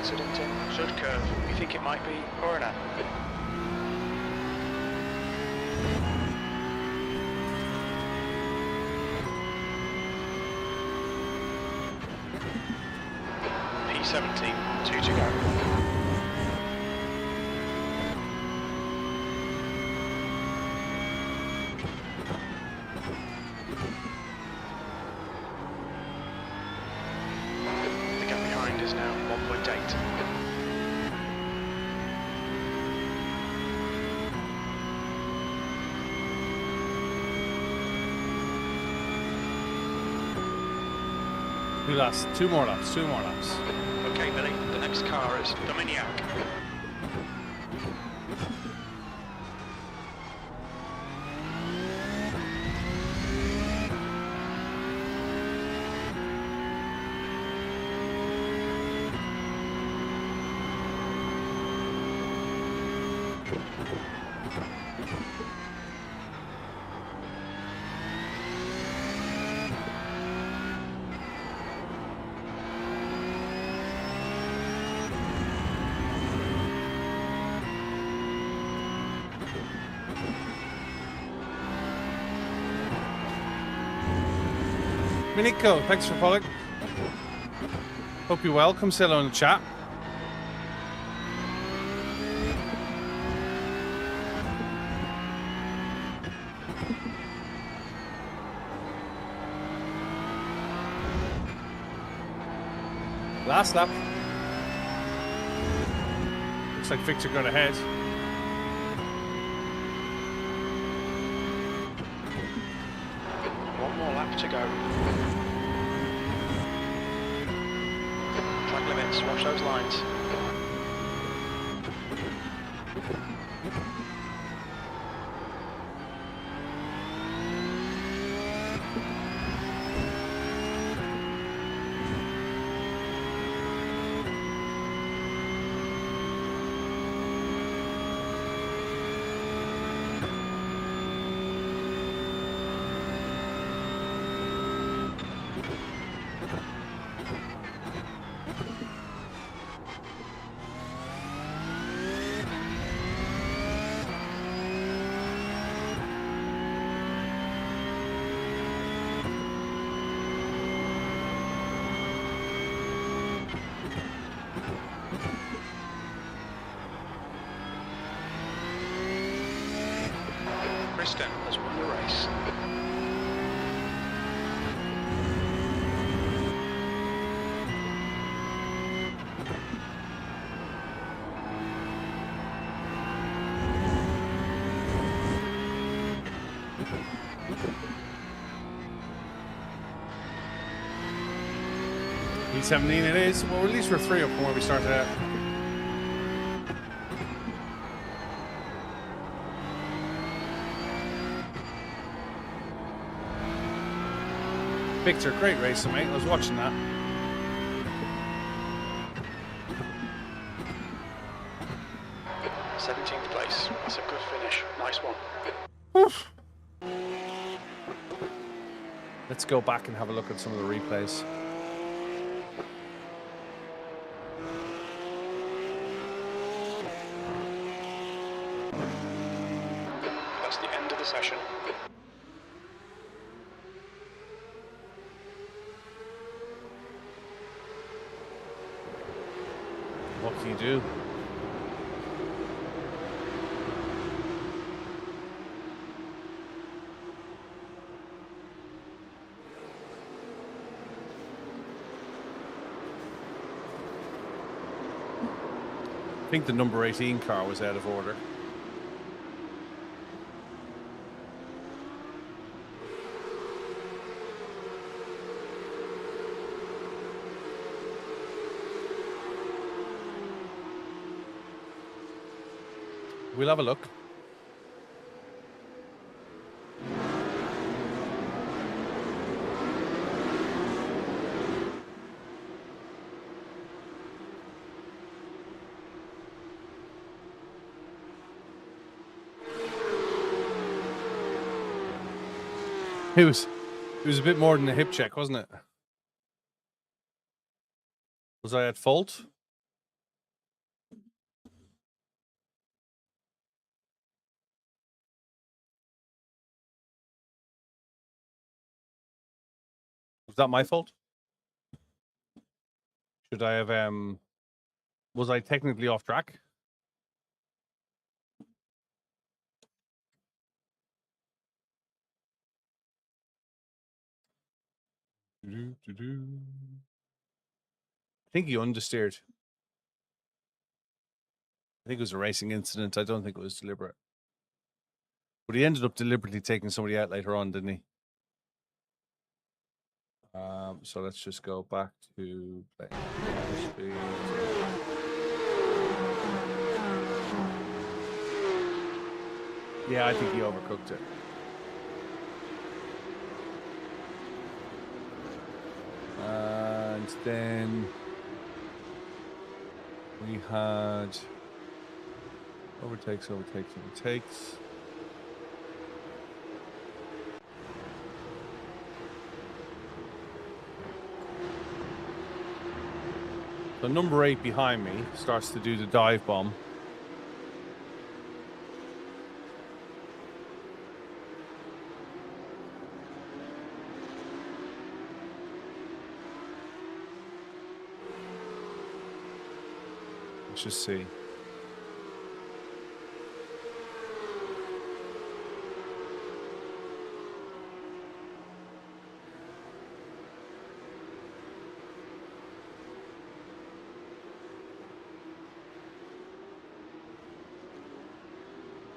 Incident in Sudkurve. We think it might be Orana. P17, 2 to go. The gap behind is now 1.8. Two laps. Two more laps. Two more laps. Okay, Billy, the next car is Dominiak. Miniko, thanks for following. Hope you're well. Come say hello in the chat. Last lap. Looks like Victor got ahead. One more lap to go. Track limits, watch those lines. Austin has won the race. E17 it is. Well, at least we're 3 up from where we started out. Victor, great racing, mate. I was watching that. th place. That's a good finish. Nice one. Oof. Let's go back and have a look at some of the replays. That's the end of the session. What can you do? I think the number 18 car was out of order. We'll have a look. It was a bit more than a hip check, wasn't it? Was I at fault? Was that my fault? Should I have was I technically off track? I think he understeered. I think it was a racing incident. I don't think it was deliberate. But he ended up deliberately taking somebody out later on, didn't he? So let's just go back to play. Yeah, I think he overcooked it. And then we had overtakes. So number 8 behind me starts to do the dive bomb. Let's just see.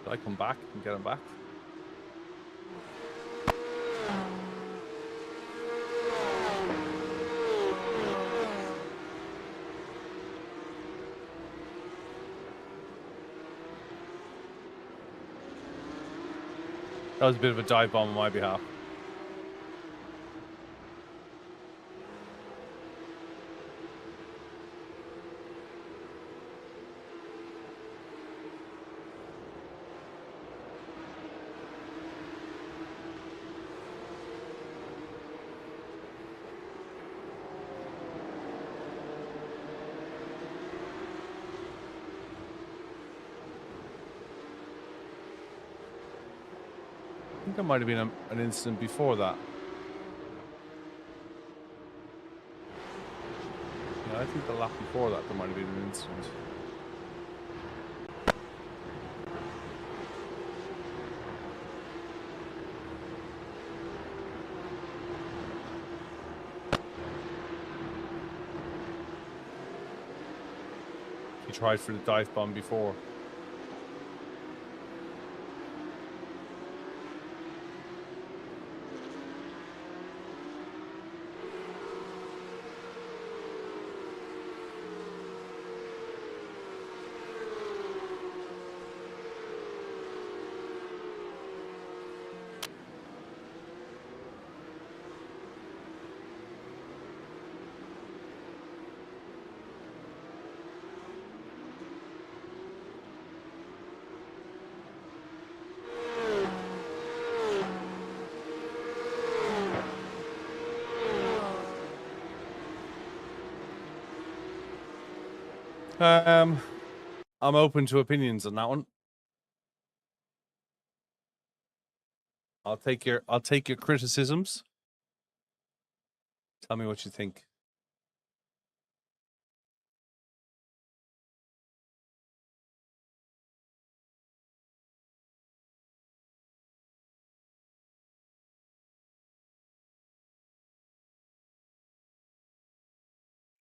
Did I come back and get him back? That was a bit of a dive bomb on my behalf. I think there might have been an incident before that. Yeah, I think the lap before that there might have been an incident. He tried for the dive bomb before. I'm open to opinions on that one. I'll take your criticisms. Tell me what you think.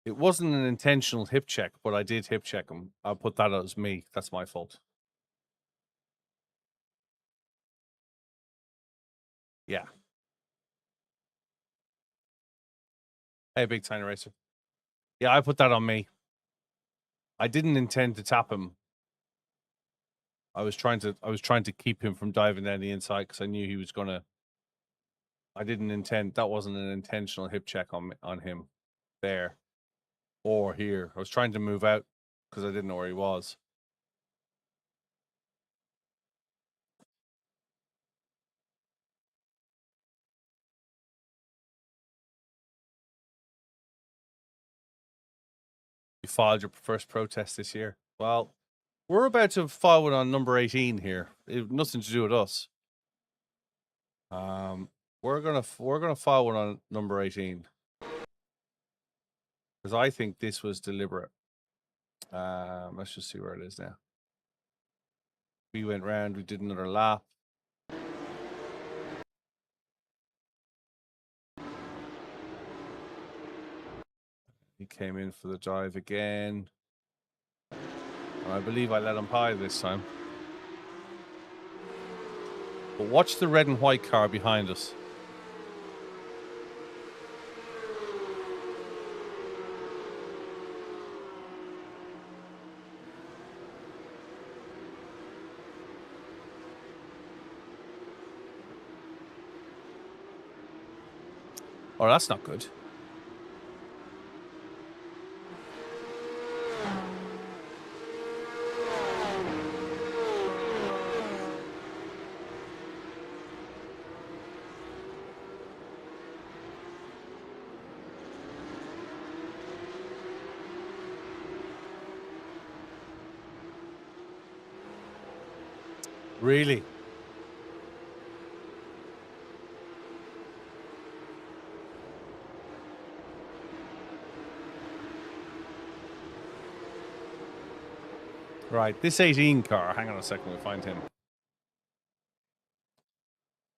It wasn't an intentional hip check, but I did hip check him. I'll put that as me. That's my fault. Yeah. Hey, big tiny racer. Yeah, I put that on me. I didn't intend to tap him. I was trying to keep him from diving down the inside because I knew he was gonna. I didn't intend. That wasn't an intentional hip check on him, there, or here. I was trying to move out because I didn't know where he was. You filed your first protest this year. Well, we're about to file one on number 18 here. Nothing to do with us. We're gonna file one on number 18 because I think this was deliberate. Let's just see where it is now. We went round. We did another lap. He came in for the dive again. And I believe I let him pie this time. But watch the red and white car behind us. Oh, that's not good. Really? Right, this 18 car. Hang on a second, we'll find him.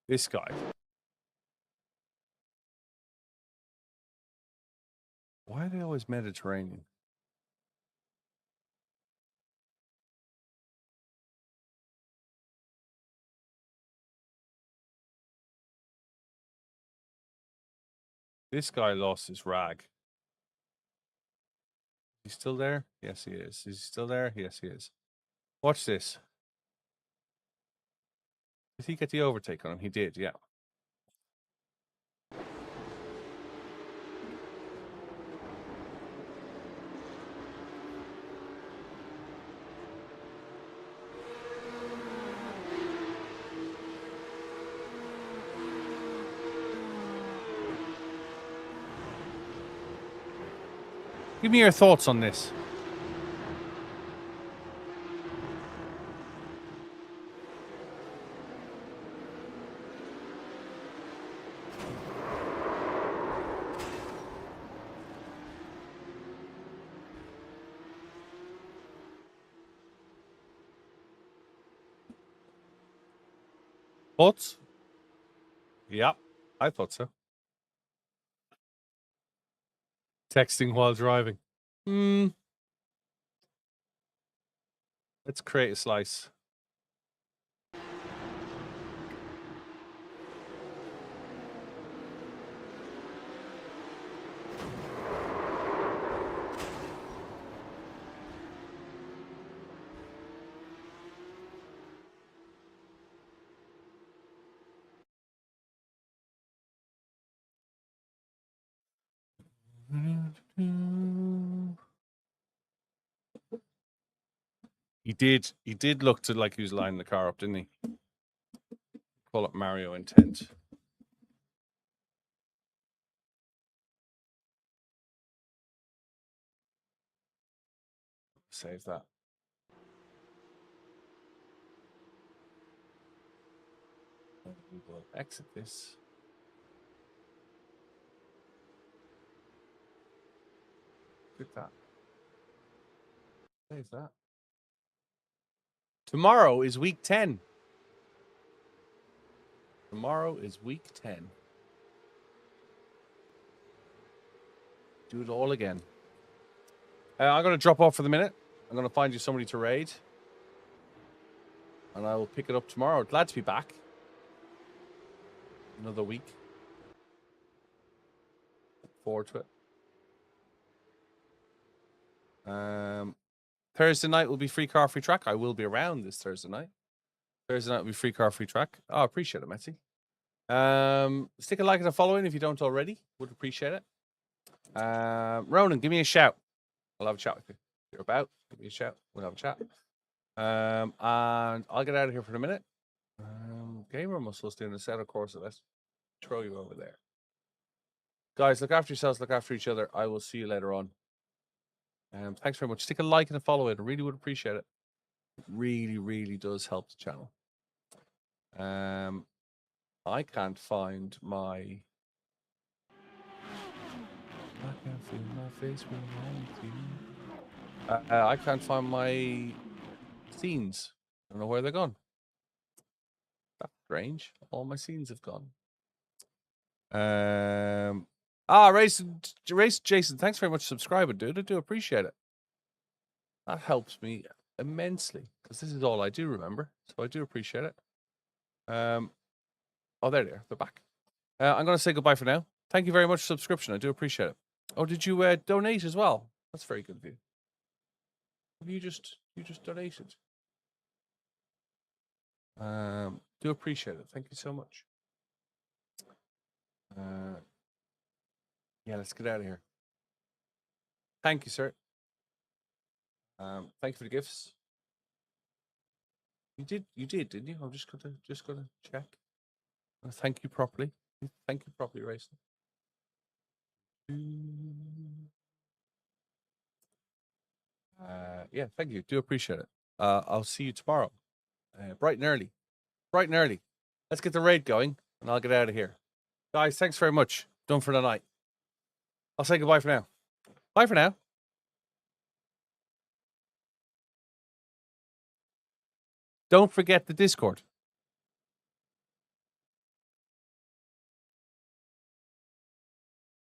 This guy. Why are they always Mediterranean? This guy lost his rag. He's still there? Yes, he is. Is he still there? Yes, he is. Watch this. Did he get the overtake on him? He did, yeah. Give me your thoughts on this. Thoughts? Yeah, I thought so. Texting while driving. Let's create a slice. He did look to like he was lining the car up, didn't he? Call it Mario intent. Save that. We will exit this. Look at that. Save that. Tomorrow is week 10. Tomorrow is week 10. Do it all again. I'm going to drop off for the minute. I'm going to find you somebody to raid. And I will pick it up tomorrow. Glad to be back. Another week. Look forward to it. Thursday night will be free car, free track. I will be around this Thursday night. Thursday night will be free car, free track. Oh, I appreciate it, Metzi. Stick a like and a follow in if you don't already. Would appreciate it. Ronan, give me a shout. I'll have a chat with you. If you're about, give me a shout. We'll have a chat. And I'll get out of here for a minute. Gamer Muscle's doing a set of course. Let's throw you over there. Guys, look after yourselves, look after each other. I will see you later on. Thanks very much. Stick a like and a follow in. I really would appreciate it. It really, really does help the channel. I can't find my... I can't feel my face when I'm with you. I can't find my scenes. I don't know where they're gone. That's strange. All my scenes have gone. Race Jason, thanks very much for subscribing, dude. I do appreciate it. That helps me immensely because this is all I do, remember. So I do appreciate it. Oh, there they are. They're back. I'm going to say goodbye for now. Thank you very much for subscription. I do appreciate it. Oh, did you donate as well? That's very good of you. You just donated. Do appreciate it. Thank you so much. Yeah, let's get out of here. Thank you, sir. Thank you for the gifts. You did, didn't you? I'm just gonna check. Thank you properly. Thank you properly, Racing. Yeah, thank you. Do appreciate it. I'll see you tomorrow. Bright and early. Bright and early. Let's get the raid going and I'll get out of here. Guys, thanks very much. Done for the night. I'll say goodbye for now. Bye for now. Don't forget the Discord.